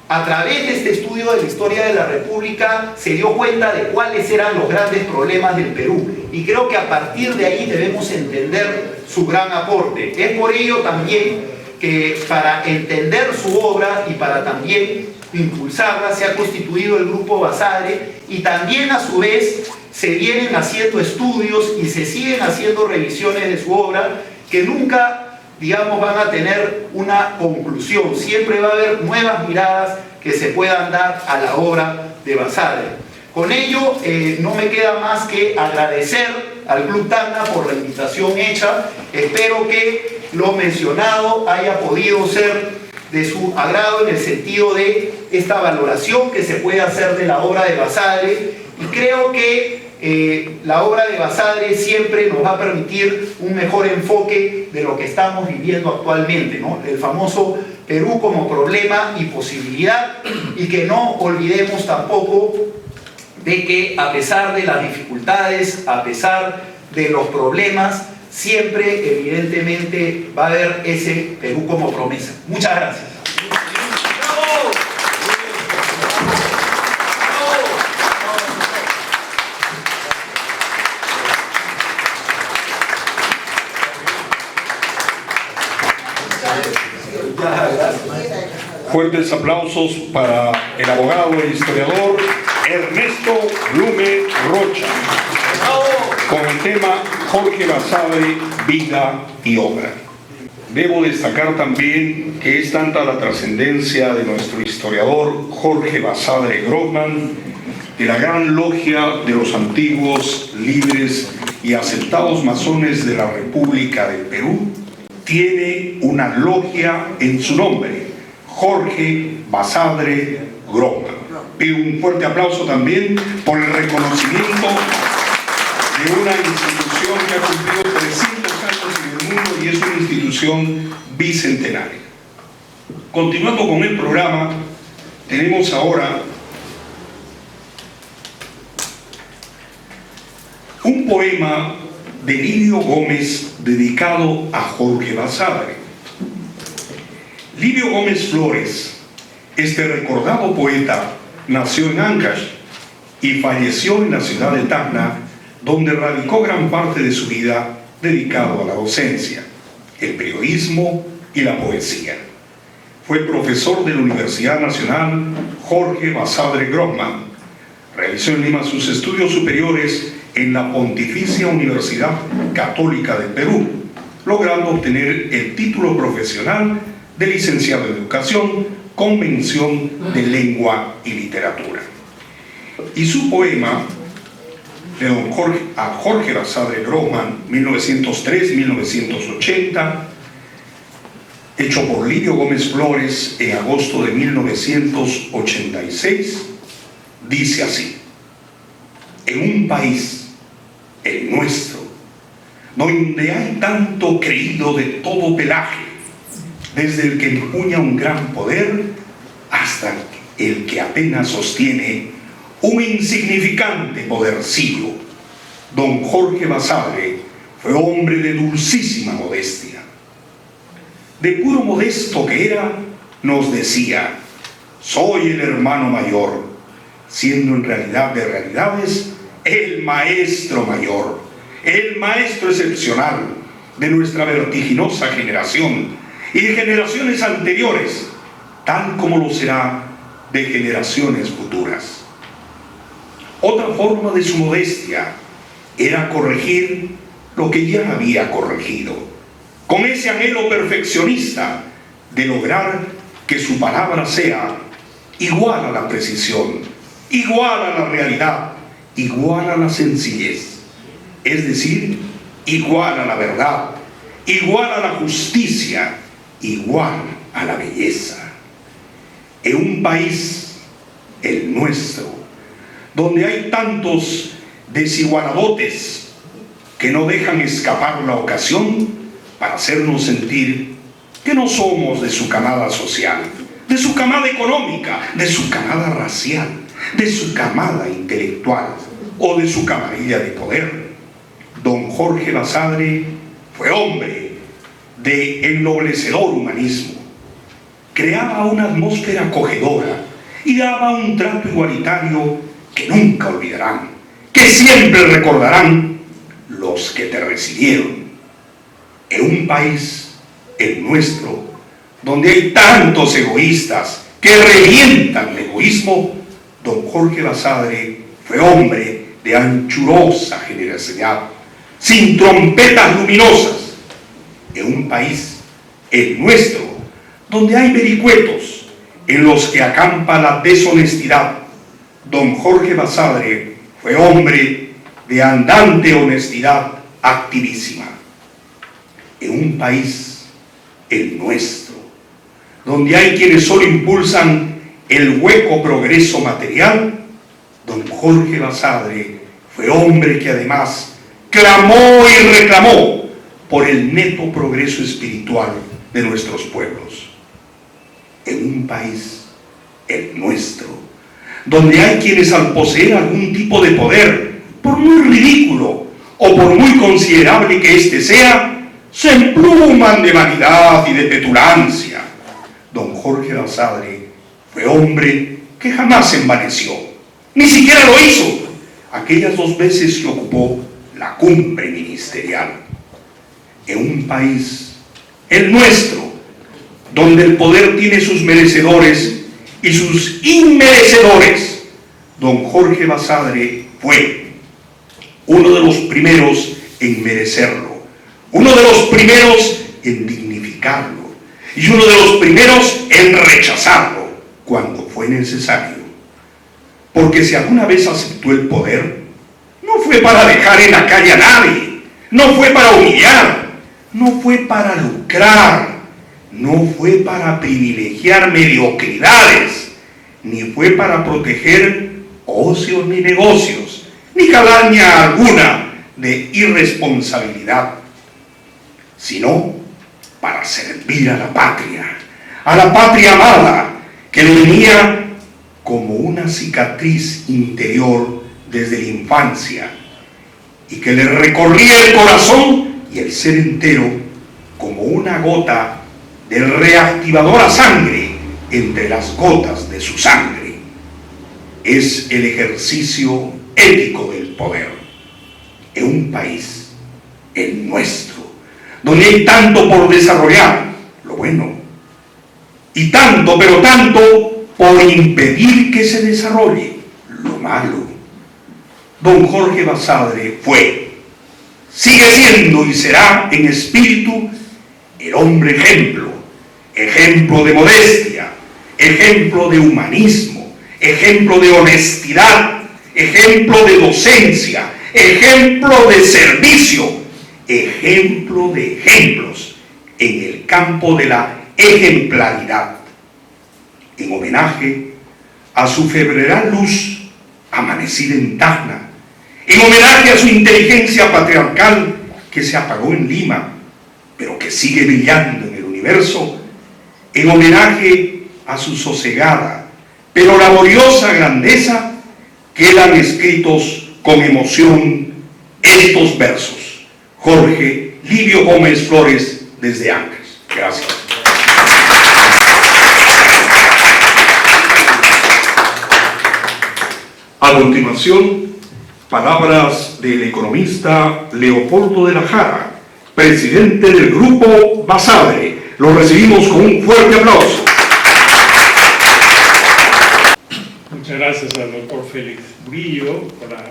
a través de este estudio de la historia de la República, se dio cuenta de cuáles eran los grandes problemas del Perú. Y creo que a partir de ahí debemos entender su gran aporte. Es por ello también que para entender su obra y para también impulsarla se ha constituido el Grupo Basadre, y también a su vez se vienen haciendo estudios y se siguen haciendo revisiones de su obra que nunca, digamos, van a tener una conclusión. Siempre va a haber nuevas miradas que se puedan dar a la obra de Basadre. Con ello no me queda más que agradecer al Club Tacna por la invitación hecha. Espero que lo mencionado haya podido ser de su agrado en el sentido de esta valoración que se puede hacer de la obra de Basadre, y creo que la obra de Basadre siempre nos va a permitir un mejor enfoque de lo que estamos viviendo actualmente, ¿no? El famoso Perú como problema y posibilidad, y que no olvidemos tampoco de que a pesar de las dificultades, a pesar de los problemas, siempre evidentemente va a haber ese Perú como promesa. Muchas gracias.
Fuertes aplausos para el abogado e historiador Ernesto Blume Rocha, con el tema Jorge Basadre, vida y obra. Debo destacar también que es tanta la trascendencia de nuestro historiador Jorge Basadre Grossman, de la gran logia de los antiguos, libres y aceptados masones de la República del Perú, tiene una logia en su nombre, Jorge Basadre Grossman. Pido un fuerte aplauso también por el reconocimiento de una institución que ha cumplido 300 años en el mundo y es una institución bicentenaria. Continuando con el programa, tenemos ahora un poema de Livio Gómez dedicado a Jorge Basadre. Livio Gómez Flores, este recordado poeta, nació en Ancash y falleció en la ciudad de Tacna, donde radicó gran parte de su vida dedicado a la docencia, el periodismo y la poesía. Fue profesor de la Universidad Nacional Jorge Basadre Grossman. Realizó en Lima sus estudios superiores en la Pontificia Universidad Católica del Perú, logrando obtener el título profesional de licenciado en Educación con mención de Lengua y Literatura. Y su poema de Jorge Basadre Grossman, 1903-1980, hecho por Livio Gómez Flores en agosto de 1986, dice así: en un país, el nuestro, donde hay tanto creído de todo pelaje, desde el que empuña un gran poder hasta el que apenas sostiene un insignificante podercillo, don Jorge Basadre fue hombre de dulcísima modestia. De puro modesto que era, nos decía: soy el hermano mayor, siendo en realidad de realidades el maestro mayor, el maestro excepcional de nuestra vertiginosa generación y de generaciones anteriores, tal como lo será de generaciones futuras. Otra forma de su modestia era corregir lo que ya había corregido, con ese anhelo perfeccionista de lograr que su palabra sea igual a la precisión, igual a la realidad, igual a la sencillez, es decir, igual a la verdad, igual a la justicia, igual a la belleza. En un país, el nuestro, donde hay tantos desigualadotes que no dejan escapar la ocasión para hacernos sentir que no somos de su camada social, de su camada económica, de su camada racial, de su camada intelectual o de su camarilla de poder. Don Jorge Basadre fue hombre de ennoblecedor humanismo. Creaba una atmósfera acogedora y daba un trato igualitario que nunca olvidarán, que siempre recordarán los que te recibieron. En un país, el nuestro, donde hay tantos egoístas que revientan el egoísmo, don Jorge Basadre fue hombre de anchurosa generosidad, sin trompetas luminosas. En un país, el nuestro, donde hay vericuetos en los que acampa la deshonestidad, don Jorge Basadre fue hombre de andante honestidad activísima. En un país, el nuestro, donde hay quienes solo impulsan el hueco progreso material, don Jorge Basadre fue hombre que además clamó y reclamó por el neto progreso espiritual de nuestros pueblos. En un país, el nuestro, donde hay quienes al poseer algún tipo de poder, por muy ridículo o por muy considerable que éste sea, se empluman de vanidad y de petulancia. Don Jorge Basadre fue hombre que jamás se envaneció, ni siquiera lo hizo aquellas 2 veces que ocupó la cumbre ministerial. En un país, el nuestro, donde el poder tiene sus merecedores y sus inmerecedores, don Jorge Basadre fue uno de los primeros en merecerlo, uno de los primeros en dignificarlo y uno de los primeros en rechazarlo cuando fue necesario. Porque si alguna vez aceptó el poder, no fue para dejar en la calle a nadie, no fue para humillar, no fue para lucrar, no fue para privilegiar mediocridades, ni fue para proteger ocios ni negocios, ni calaña alguna de irresponsabilidad, sino para servir a la patria amada, que le venía como una cicatriz interior desde la infancia y que le recorría el corazón y el ser entero como una gota de reactivadora sangre entre las gotas de su sangre. Es el ejercicio ético del poder en un país, el nuestro, donde hay tanto por desarrollar, lo bueno, y tanto, pero tanto, por impedir que se desarrolle lo malo. Don Jorge Basadre fue, sigue siendo y será en espíritu el hombre ejemplo, ejemplo de modestia, ejemplo de humanismo, ejemplo de honestidad, ejemplo de docencia, ejemplo de servicio, ejemplo de ejemplos en el campo de la ejemplaridad. En homenaje a su febreral luz amanecida en Tacna, en homenaje a su inteligencia patriarcal que se apagó en Lima, pero que sigue brillando en el universo, en homenaje a su sosegada, pero laboriosa grandeza, quedan escritos con emoción estos versos. Jorge Livio Gómez Flores, desde Ancres. Gracias. A continuación, palabras del economista Leopoldo de la Jara, presidente del Grupo Basadre. Lo recibimos con un fuerte aplauso.
Muchas gracias al doctor Félix Murillo por la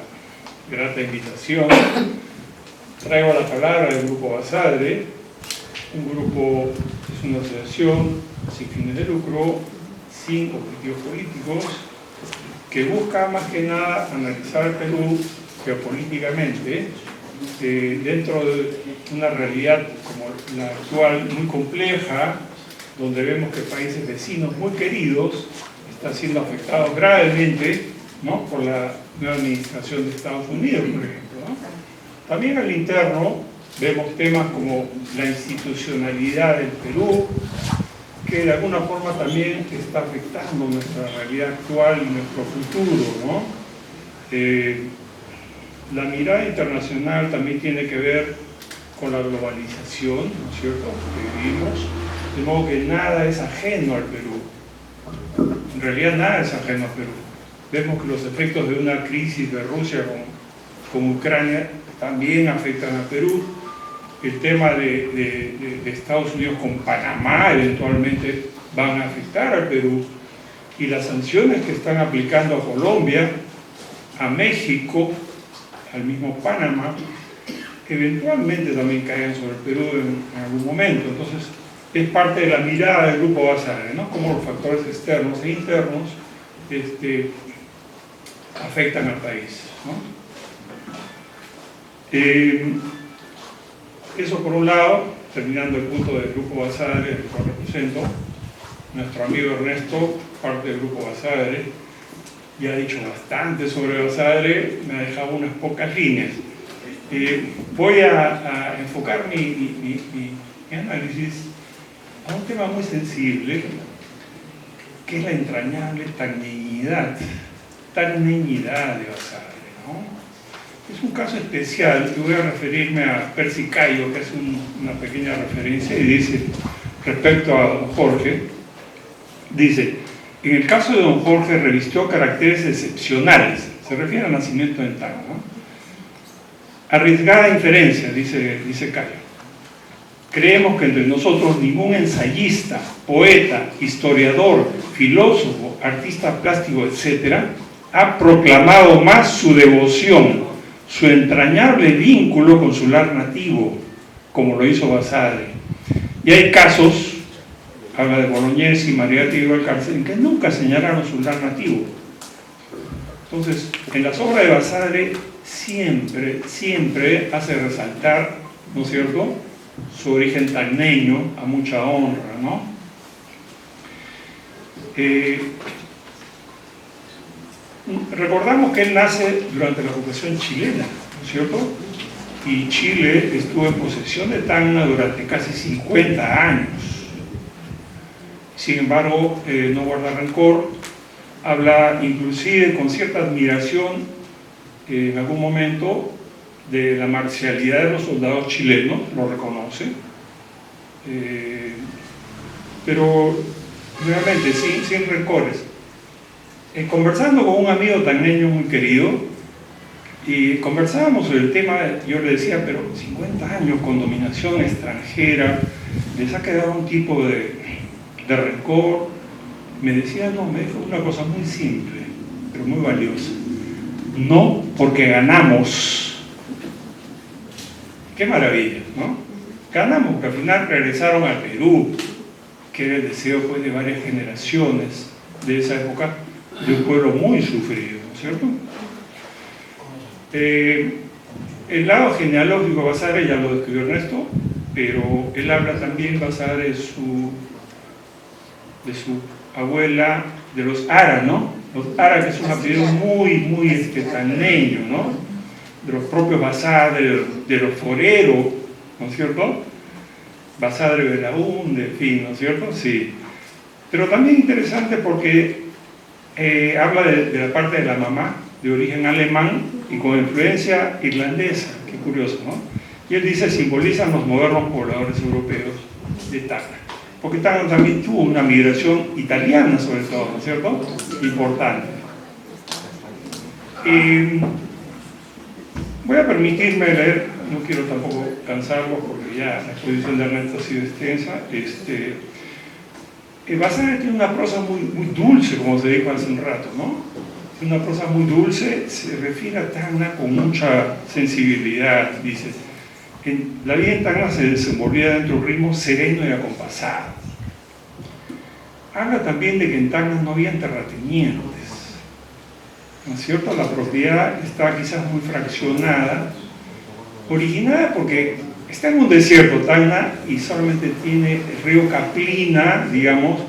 grata invitación. Traigo la palabra del Grupo Basadre. Un grupo es una asociación sin fines de lucro, sin objetivos políticos, que busca más que nada analizar el Perú geopolíticamente dentro de una realidad como la actual, muy compleja, donde vemos que países vecinos muy queridos están siendo afectados gravemente, ¿no?, por la nueva administración de Estados Unidos, por ejemplo, ¿no? También al interno vemos temas como la institucionalidad del Perú, que de alguna forma también está afectando nuestra realidad actual y nuestro futuro, ¿no? La mirada internacional también tiene que ver con la globalización, ¿no es cierto?, que vivimos, de modo que nada es ajeno al Perú. En realidad nada es ajeno al Perú. Vemos que los efectos de una crisis de Rusia con Ucrania también afectan al Perú. El tema de Estados Unidos con Panamá eventualmente van a afectar al Perú, y las sanciones que están aplicando a Colombia, a México, al mismo Panamá, eventualmente también caen sobre el Perú en algún momento. Entonces es parte de la mirada del Grupo Basadre, ¿no?, cómo los factores externos e internos afectan al país, ¿no? Eso por un lado, terminando el punto del Grupo Basadre, el cual represento. Nuestro amigo Ernesto, parte del Grupo Basadre, ya ha dicho bastante sobre Basadre, me ha dejado unas pocas líneas. Voy a enfocar mi análisis a un tema muy sensible, que es la entrañable tagneñidad de Basadre, ¿no? Es un caso especial, y voy a referirme a Percy Cayo, que es una pequeña referencia, y dice, respecto a don Jorge, dice, en el caso de don Jorge revistió caracteres excepcionales, se refiere al nacimiento en Tacna, ¿no? Arriesgada inferencia, dice Cayo. Creemos que entre nosotros ningún ensayista, poeta, historiador, filósofo, artista plástico, etc., ha proclamado más su devoción, su entrañable vínculo con su lar nativo, como lo hizo Basadre. Y hay casos, habla de Bolognesi, Mariotti y Valcárcel, en que nunca señalaron su lar nativo. Entonces, en las obras de Basadre siempre hace resaltar, ¿no es cierto?, su origen tacneño, a mucha honra, ¿no? Recordamos que él nace durante la ocupación chilena, ¿no es cierto? Y Chile estuvo en posesión de Tacna durante casi 50 años. Sin embargo, no guarda rencor, habla inclusive con cierta admiración en algún momento de la marcialidad de los soldados chilenos, lo reconoce, pero nuevamente sin rencores. Conversando con un amigo tacneño muy querido, y conversábamos sobre el tema, yo le decía, pero 50 años con dominación extranjera, ¿les ha quedado un tipo de rencor? Me decía, no, me dijo una cosa muy simple, pero muy valiosa. No porque ganamos. Qué maravilla, ¿no? Ganamos, porque al final regresaron al Perú, que era el deseo pues, de varias generaciones de esa época, de un pueblo muy sufrido, ¿no es cierto? El lado genealógico de Basadre ya lo describió Ernesto, pero él habla también, Basadre, de su abuela, de los Ara, ¿no? Los Ara, que es un apellido muy tacneño, ¿no? De los propios Basadre, de los Forero, ¿no es cierto? Basadre Belaúnde, en fin, ¿no es cierto? Sí. Pero también interesante porque habla de la parte de la mamá, de origen alemán y con influencia irlandesa, qué curioso, ¿no? Y él dice, simbolizan los modernos pobladores europeos de Tacna. Porque Tacna también tuvo una migración italiana, sobre todo, ¿no es cierto? Importante. Voy a permitirme leer, no quiero tampoco cansarlos porque ya la exposición de Ernesto ha sido extensa. Basadre tiene una prosa muy dulce, como se dijo hace un rato, ¿no? Una prosa muy dulce, se refiere a Tacna con mucha sensibilidad, dice. La vida en Tacna se desenvolvía dentro de un ritmo sereno y acompasado. Habla también de que en Tacna no había terratenientes, ¿no es cierto? La propiedad está quizás muy fraccionada, originada porque está en un desierto Tacna y solamente tiene el río Caplina, digamos,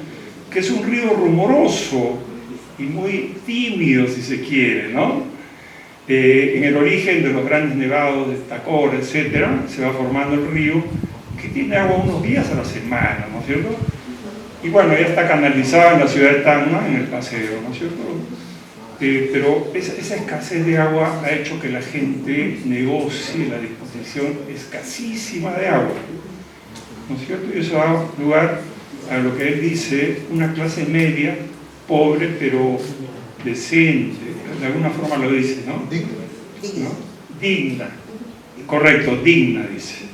que es un río rumoroso y muy tímido, si se quiere, ¿no? En el origen de los grandes nevados de Tacor, etcétera, se va formando el río que tiene agua unos días a la semana, ¿no es cierto? Y bueno, ya está canalizada en la ciudad de Tacna, en el paseo, ¿no es cierto? Pero esa escasez de agua ha hecho que la gente negocie la disposición escasísima de agua, ¿no es cierto? Y eso da lugar a lo que él dice, una clase media, pobre pero decente, de alguna forma lo dice, ¿no? ¿No? Digna, correcto, digna, dice.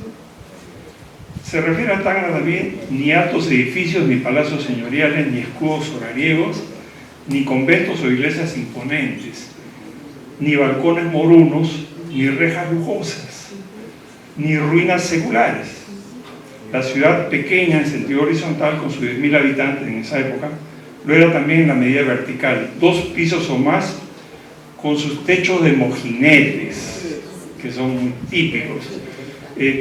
Se refiere a Tacna también, ni altos edificios, ni palacios señoriales, ni escudos solariegos, ni conventos o iglesias imponentes, ni balcones morunos, ni rejas lujosas, ni ruinas seculares. La ciudad pequeña en sentido horizontal, con sus 10.000 habitantes en esa época, lo era también en la medida vertical, 2 pisos o más, con sus techos de mojinetes, que son muy típicos.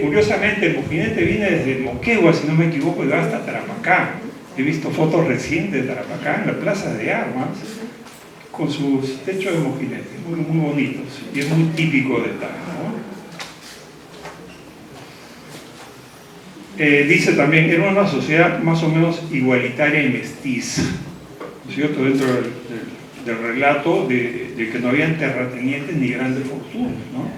Curiosamente, el mojinete viene desde Moquegua, si no me equivoco, y va hasta Tarapacá. He visto fotos recientes de Tarapacá en la plaza de armas, con sus techos de mojinete, muy bonitos, y es muy típico de Tacna, ¿no? Dice también, era una sociedad más o menos igualitaria y mestiza, ¿no es cierto?, dentro del del relato de que no habían terratenientes ni grandes fortunas, ¿no?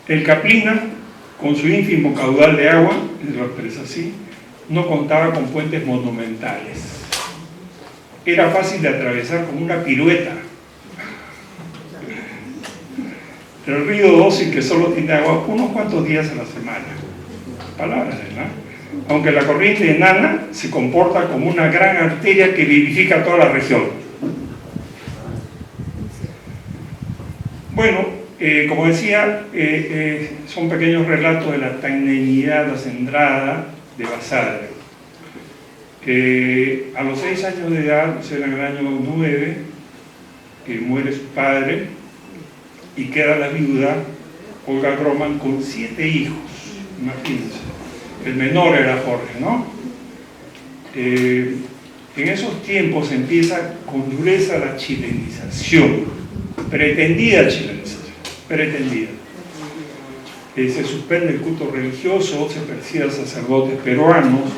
El Caplina, con su ínfimo caudal de agua, lo expresa así, no contaba con puentes monumentales. Era fácil de atravesar con una pirueta. El río Dócil, que solo tiene agua unos cuantos días a la semana. Palabras, ¿verdad? Aunque la corriente enana se comporta como una gran arteria que vivifica toda la región. Bueno, como decía, son pequeños relatos de la tagneñidad acendrada de Basadre. A los 6 años de edad, o sea, en el año 9, muere su padre y queda la viuda Olga Groman con 7 hijos, imagínense. El menor era Jorge, ¿no? En esos tiempos empieza con dureza la chilenización, pretendida chilenización, pretendida. Se suspende el culto religioso, se persigue a sacerdotes peruanos,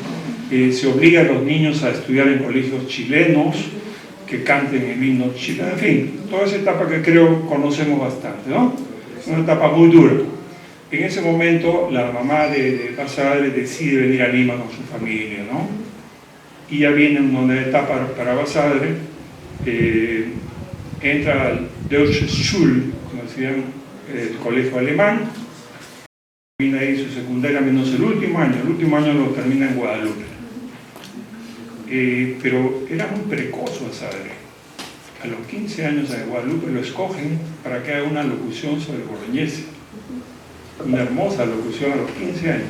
se obliga a los niños a estudiar en colegios chilenos, que canten el himno chileno, en fin, toda esa etapa que creo conocemos bastante, ¿no? Es una etapa muy dura. En ese momento la mamá de Basadre decide venir a Lima con su familia, ¿no? Y ya viene una etapa para Basadre, entra al Deutsche Schule, como decían, el colegio alemán, termina ahí su secundaria menos el último año lo termina en Guadalupe. Pero era muy precoz Basadre. A los 15 años de Guadalupe lo escogen para que haga una locución sobre Bolognesi. Una hermosa locución a los 15 años.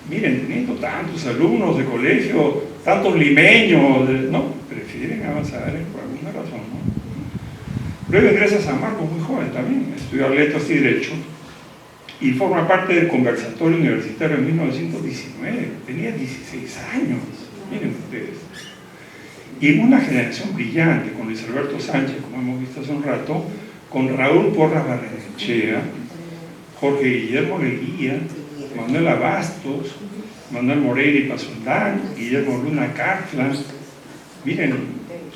Miren, teniendo tantos alumnos de colegio, tantos limeños, no, prefieren a Basadre por alguna razón, ¿no? Luego ingresa a San Marcos muy joven también, estudió letras y derecho y forma parte del conversatorio universitario en 1919, tenía 16 años, miren ustedes. Y en una generación brillante, con Luis Alberto Sánchez, como hemos visto hace un rato, con Raúl Porras Barrenechea, Jorge Guillermo Leguía, Manuel Abastos, Manuel Moreira y Pasoldán, Guillermo Luna Cartlan. Miren,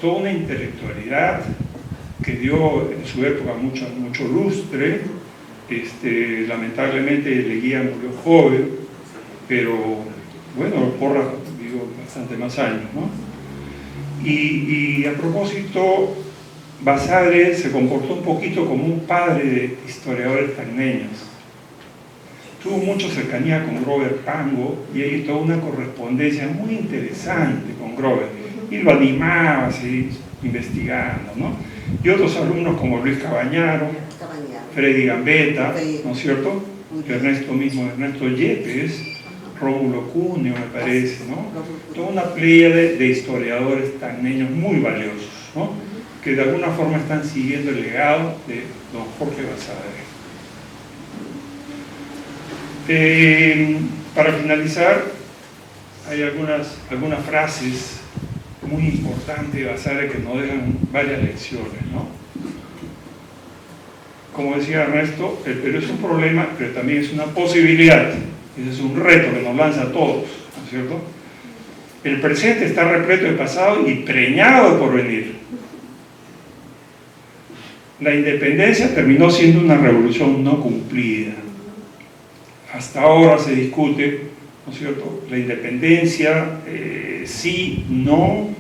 toda una intelectualidad que dio en su época mucho lustre. Lamentablemente Leguía murió joven, pero bueno, Porras vivió bastante más años, ¿no? Y a propósito, Basadre se comportó un poquito como un padre de historiadores tagneños. Tuvo mucha cercanía con Grover Pango y hay toda una correspondencia muy interesante con Grover. Y lo animaba a seguir investigando, ¿no? Y otros alumnos como Luis Cabañaro, Freddy Gambetta, ¿no es cierto? Ernesto Yepes, Rómulo Cuneo, me parece, ¿no? Toda una playa de historiadores tagneños muy valiosos, ¿no? Que de alguna forma están siguiendo el legado de don Jorge Basadre. Para finalizar, hay algunas frases muy importantes de Basadre que nos dejan varias lecciones, ¿no? Como decía Ernesto, el Perú es un problema, pero también es una posibilidad. Ese es un reto que nos lanza a todos, ¿no es cierto? El presente está repleto de pasado y preñado de porvenir. La independencia terminó siendo una revolución no cumplida. Hasta ahora se discute, ¿no es cierto?, la independencia, sí, no,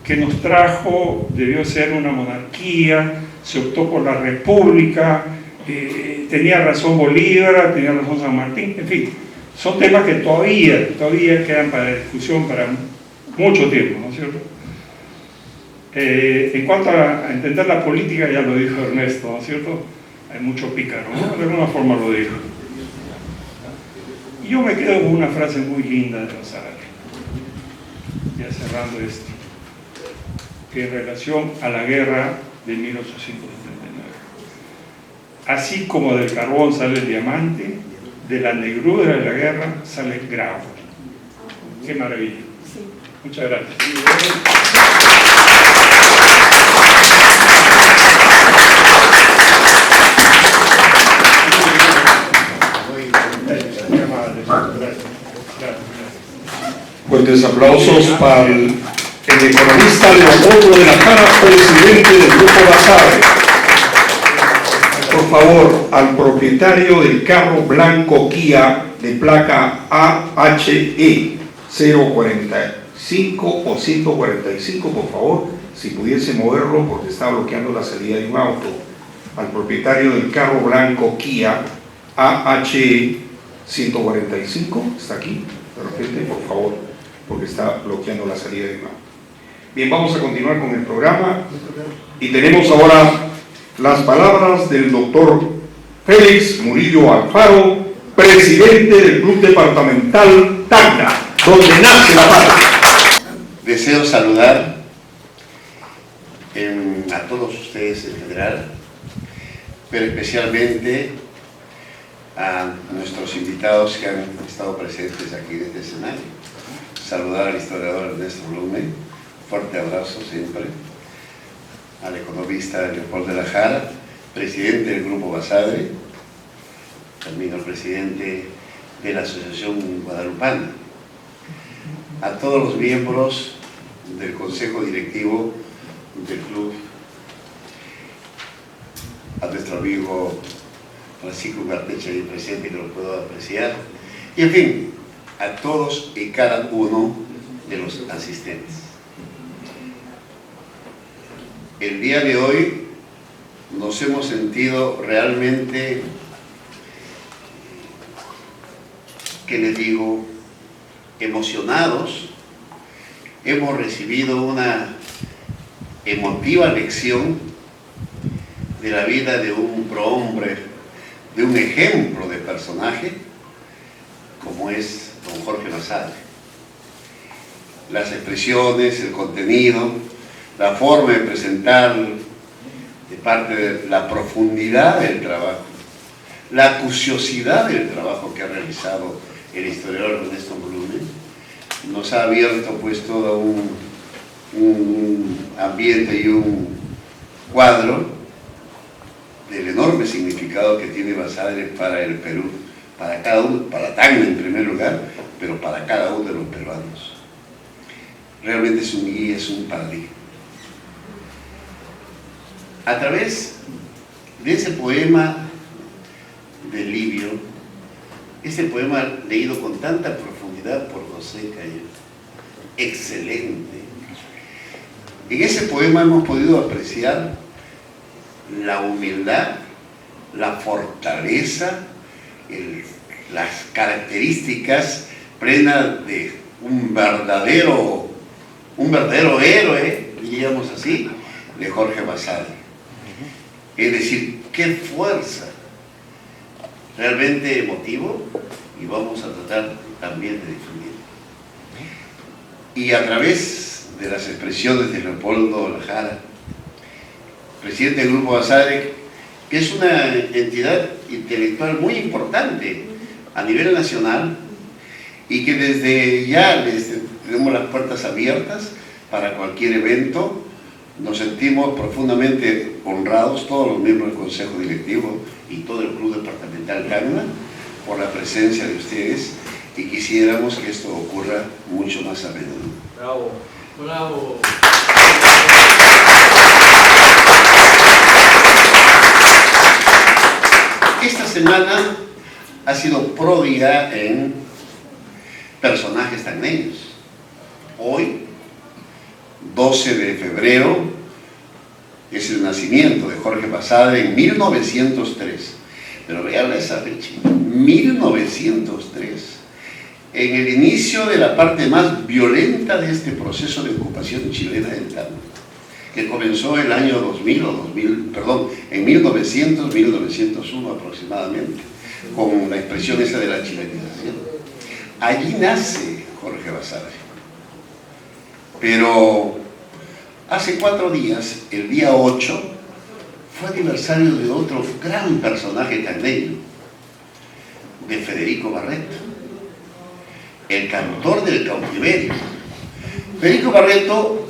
que nos trajo, debió ser una monarquía, se optó por la república, tenía razón Bolívar, tenía razón San Martín, en fin, son temas que todavía quedan para discusión para mucho tiempo, ¿no es cierto? En cuanto a entender la política, ya lo dijo Ernesto, ¿no es cierto? Hay mucho pícaro, ¿no? De alguna forma lo dijo. Y yo me quedo con una frase muy linda de Basadre, ya cerrando esto, que en relación a la guerra de 1879. Así como del carbón sale el diamante, de la negrura de la guerra sale el gravo. ¡Qué maravilla! Muchas gracias. Muy amable. Gracias.
Fuertes aplausos para el economista Leopoldo de la Jara, presidente del Grupo Basadre. Por favor, al propietario del carro blanco Kia de placa AHE 045 o 145, por favor, si pudiese moverlo porque está bloqueando la salida de un auto. Al propietario del carro blanco Kia AHE 145, está aquí, de repente, por favor, porque está bloqueando la salida de un auto. Bien, vamos a continuar con el programa y tenemos ahora las palabras del doctor Félix Murillo Alfaro, presidente del Club Departamental Tacna, donde nace la patria.
Deseo saludar a todos ustedes en general, pero especialmente a nuestros invitados que han estado presentes aquí en este escenario. Saludar al historiador Ernesto Blume, fuerte abrazo siempre, al economista Leopoldo de la Jara, presidente del Grupo Basadre, también al presidente de la Asociación Guadalupana, a todos los miembros del Consejo Directivo del Club, a nuestro amigo Francisco Gartecha ahí presente, que lo puedo apreciar, y en fin, a todos y cada uno de los asistentes. El día de hoy nos hemos sentido realmente, ¿qué les digo?, emocionados. Hemos recibido una emotiva lección de la vida de un prohombre, de un ejemplo de personaje como es don Jorge Basadre. Las expresiones, el contenido, la forma de presentar, de parte de la profundidad del trabajo, la acuciosidad del trabajo que ha realizado el historiador Ernesto Blume, nos ha abierto pues todo un ambiente y un cuadro del enorme significado que tiene Basadre para el Perú, para cada uno, para Tacna en primer lugar, pero para cada uno de los peruanos. Realmente es un guía, es un paradigma. A través de ese poema de Livio, este poema leído con tanta profundidad por José Calle, excelente. En ese poema hemos podido apreciar la humildad, la fortaleza, las características plenas de un verdadero héroe, diríamos así, de Jorge Basadre. Es decir, qué fuerza, realmente emotivo, y vamos a tratar también de difundir. Y a través de las expresiones de Leopoldo de la Jara, presidente del Grupo Basadre, que es una entidad intelectual muy importante a nivel nacional y que desde ya tenemos las puertas abiertas para cualquier evento. Nos sentimos profundamente honrados, todos los miembros del Consejo Directivo y todo el Club Departamental Tacna, por la presencia de ustedes, y quisiéramos que esto ocurra mucho más a menudo.
Bravo, bravo.
Esta semana ha sido pródiga en personajes tacneños. Hoy, 12 de febrero, es el nacimiento de Jorge Basadre en 1903. Pero vean esa fecha, 1903, en el inicio de la parte más violenta de este proceso de ocupación chilena del Tacna, que comenzó el año 2000 o 2000, perdón, en 1900-1901 aproximadamente, con la expresión esa de la chilenización. Allí nace Jorge Basadre. Pero hace 4 días, el día 8, fue aniversario de otro gran personaje tacneño, de Federico Barreto, el cantor del cautiverio. Federico Barreto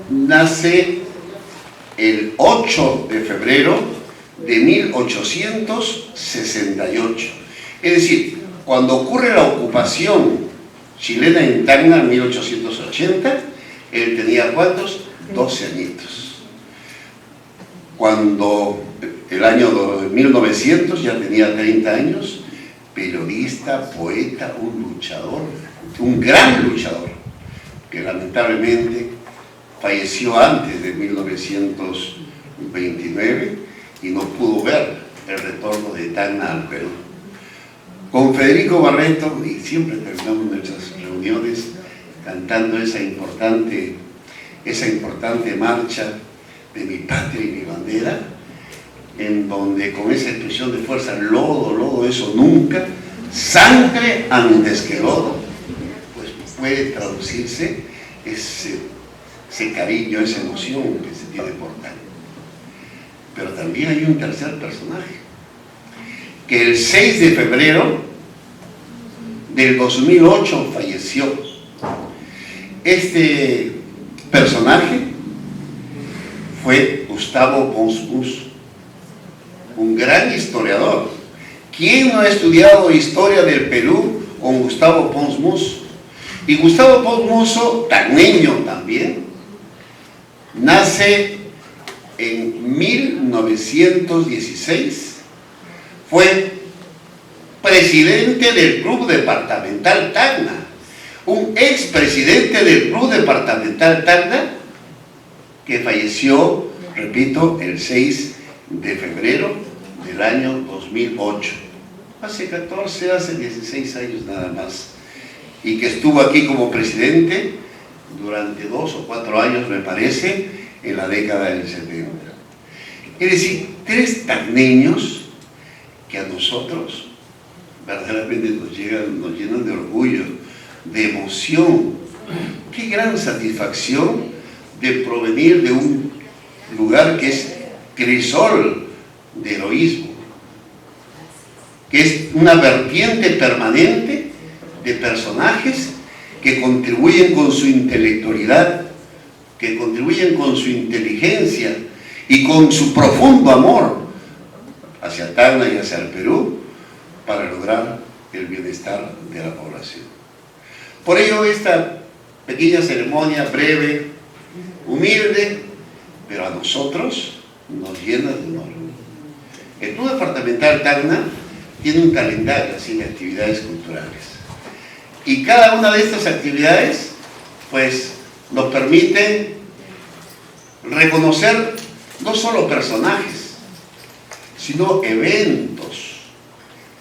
nace el 8 de febrero de 1868. Es decir, cuando ocurre la ocupación chilena en Tacna en 1880. Él tenía ¿cuántos? 12 añitos. Cuando el año 1900 ya tenía 30 años, periodista, poeta, un luchador, un gran luchador, que lamentablemente falleció antes de 1929 y no pudo ver el retorno de Tacna al Perú. Con Federico Barreto, y siempre terminamos nuestras reuniones cantando esa importante marcha de mi patria y mi bandera, en donde con esa expresión de fuerza, lodo, lodo, eso nunca, sangre antes que lodo, pues puede traducirse ese cariño, esa emoción que se tiene por Tacna. Pero también hay un tercer personaje, que el 6 de febrero del 2008 falleció. Este personaje fue Gustavo Pons Mus, un gran historiador. ¿Quién no ha estudiado historia del Perú con Gustavo Pons Mus? Y Gustavo Pons Musso, tacneño también, nace en 1916, fue presidente del Club Departamental Tacna, un expresidente del Club Departamental Tacna que falleció, repito, el 6 de febrero del año 2008, hace 16 años nada más, y que estuvo aquí como presidente durante 2 o 4 años, me parece, en la década del 70. Es decir, 3 tacneños que a nosotros verdaderamente nos llenan de orgullo, de emoción. Qué gran satisfacción de provenir de un lugar que es crisol de heroísmo, que es una vertiente permanente de personajes que contribuyen con su intelectualidad, que contribuyen con su inteligencia y con su profundo amor hacia Tacna y hacia el Perú para lograr el bienestar de la población. Por ello, esta pequeña ceremonia breve, humilde, pero a nosotros nos llena de honor. El Club Departamental Tacna tiene un calendario así de actividades culturales. Y cada una de estas actividades, pues, nos permite reconocer no solo personajes, sino eventos,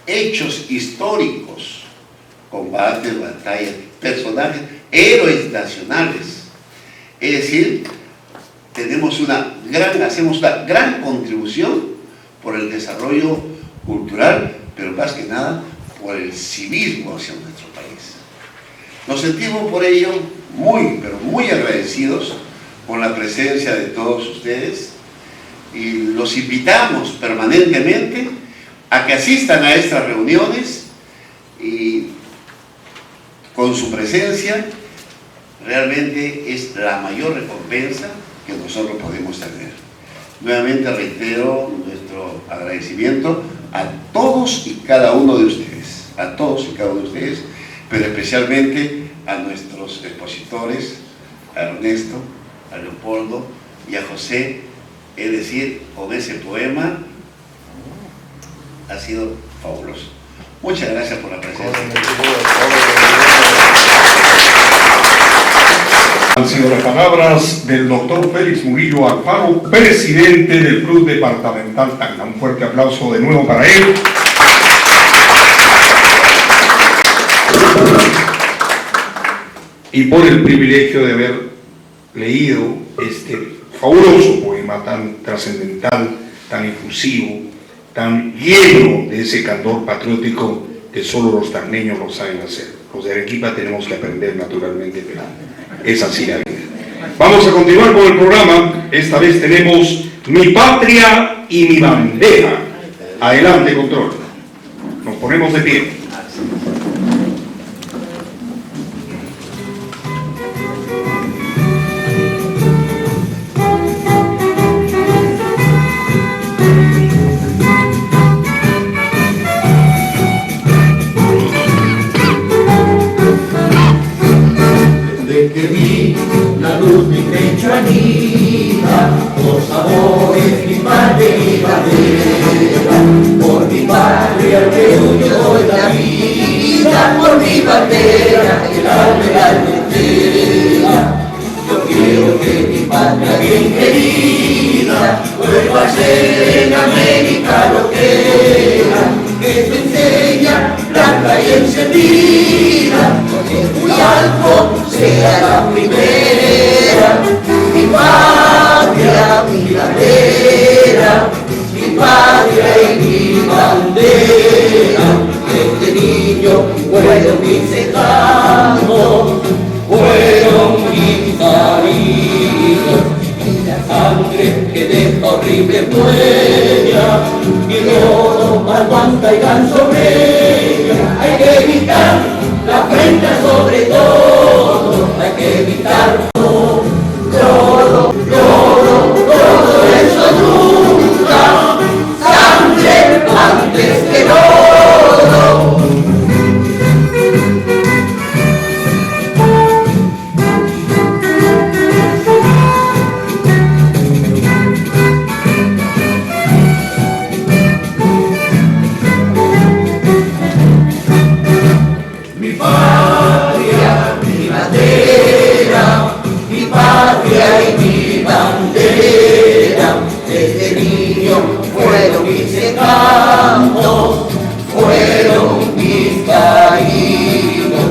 hechos históricos, combates, batallas, personajes, héroes nacionales. Es decir, hacemos una gran contribución por el desarrollo cultural, pero más que nada por el civismo hacia nuestro país. Nos sentimos por ello muy, pero muy agradecidos con la presencia de todos ustedes y los invitamos permanentemente a que asistan a estas reuniones y con su presencia realmente es la mayor recompensa que nosotros podemos tener. Nuevamente reitero nuestro agradecimiento a todos y cada uno de ustedes, pero especialmente a nuestros expositores, a Ernesto, a Leopoldo y a José. Es decir, con ese poema ha sido fabuloso. Muchas gracias por la presencia.
Han sido las palabras del doctor Félix Murillo Alfaro, presidente del Club Departamental Tacna. Un fuerte aplauso de nuevo para él. Y por el privilegio de haber leído este fabuloso poema tan trascendental, tan efusivo, tan lleno de ese candor patriótico que solo los tacneños lo saben hacer. Los de Arequipa tenemos que aprender naturalmente, pero es así la vida. Vamos a continuar con el programa. Esta vez tenemos Mi Patria y mi Bandera. Adelante, control. Nos ponemos de pie.
vida, los amores, mi patria y mi bandera. Por mi patria que yo doy la vida, por mi bandera el alma y la entera. Yo quiero que mi patria bien querida vuelva a ser en América lo que era, que te enseña blanca y encendida, que muy alto sea la primera. Mi patria, mi bandera, mi patria y mi bandera. Desde niño fueron mis secanos, fueron mis cariños, y la sangre que deja horrible huella, y el lodo aguanta y van sobre ella. Hay que evitar la afrenta sobre todo, hay que evitar todo eso nunca, sangre antes que todo. Mi patria, mi bandera, mi patria y mi bandera. Desde niño fueron mis encantos, fueron mis cariños,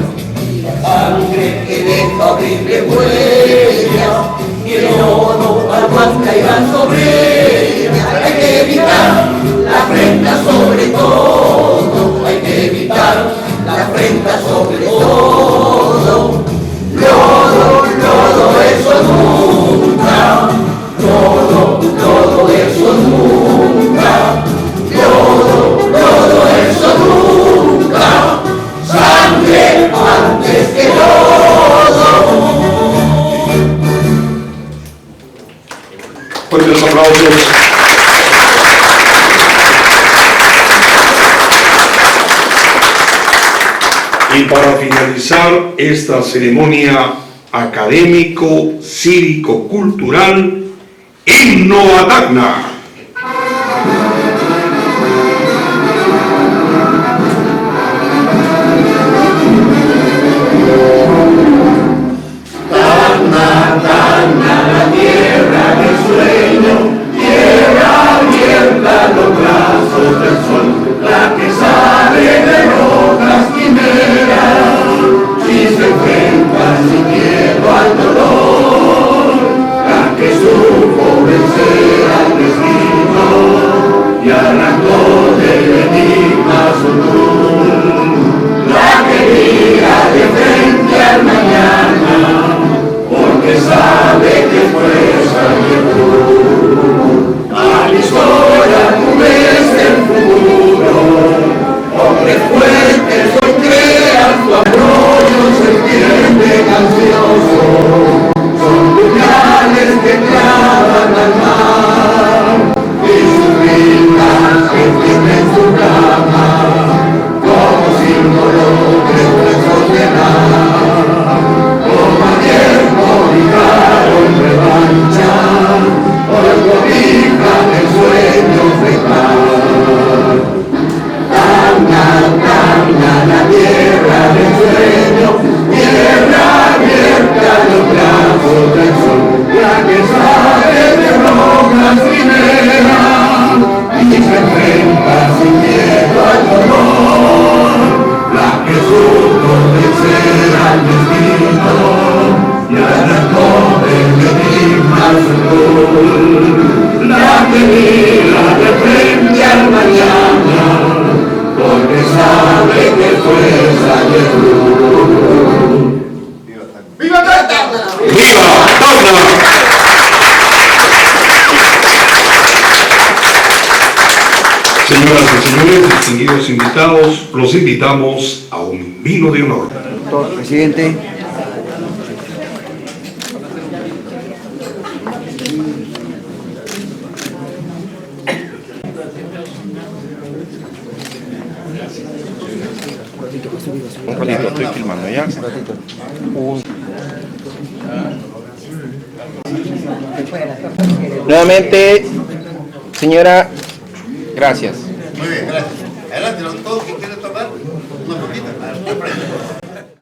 y la sangre que deja horrible huella, y el lodo aguanta y van sobre ella. Hay que evitar la afrenta sobre todo, hay que evitar la afrenta sobre todo. Lodo, eso nunca, lodo, eso nunca, lodo, eso nunca, sangre antes que lodo.
Fuertes aplausos. Y para finalizar esta ceremonia académico, cívico, cultural, himno a Tacna.
Tacna, la tierra del sueño, tierra abierta, los brazos del sol, la que sabe de rocas quimeras, y se enfrenta sin miedo al dolor, la que supo vencer al destino y arrancó del enigma su luz, la que mira de frente al mañana, porque sabe que fuerza llegó. A la historia tú ves el futuro, hombres fuertes hoy crean su arroyo, se entiende ansioso, son puñales que clavan al mar, y sus vidas que tienen su cama, como símbolo de nuestro llenar. Como ayer codijaron revancha, hoy codijan el sueño fecal. Tacna, la tierra del sueño, tierra abierta a los brazos del sol, la que sabe de rocas primeras y se enfrenta sin miedo al dolor, la que supo vencer al destino y arrancó del enigma su luz, la que mira de frente al mañana, porque sabe que fuerza llegó. ¡Viva Tacna!
¡Viva Tacna! Señoras y señores, distinguidos invitados, los invitamos a un vino de honor.
Presidente.
Un ratito, estoy filmando ya.
Nuevamente, señora, gracias.
Muy bien, gracias. Adelante, doctor.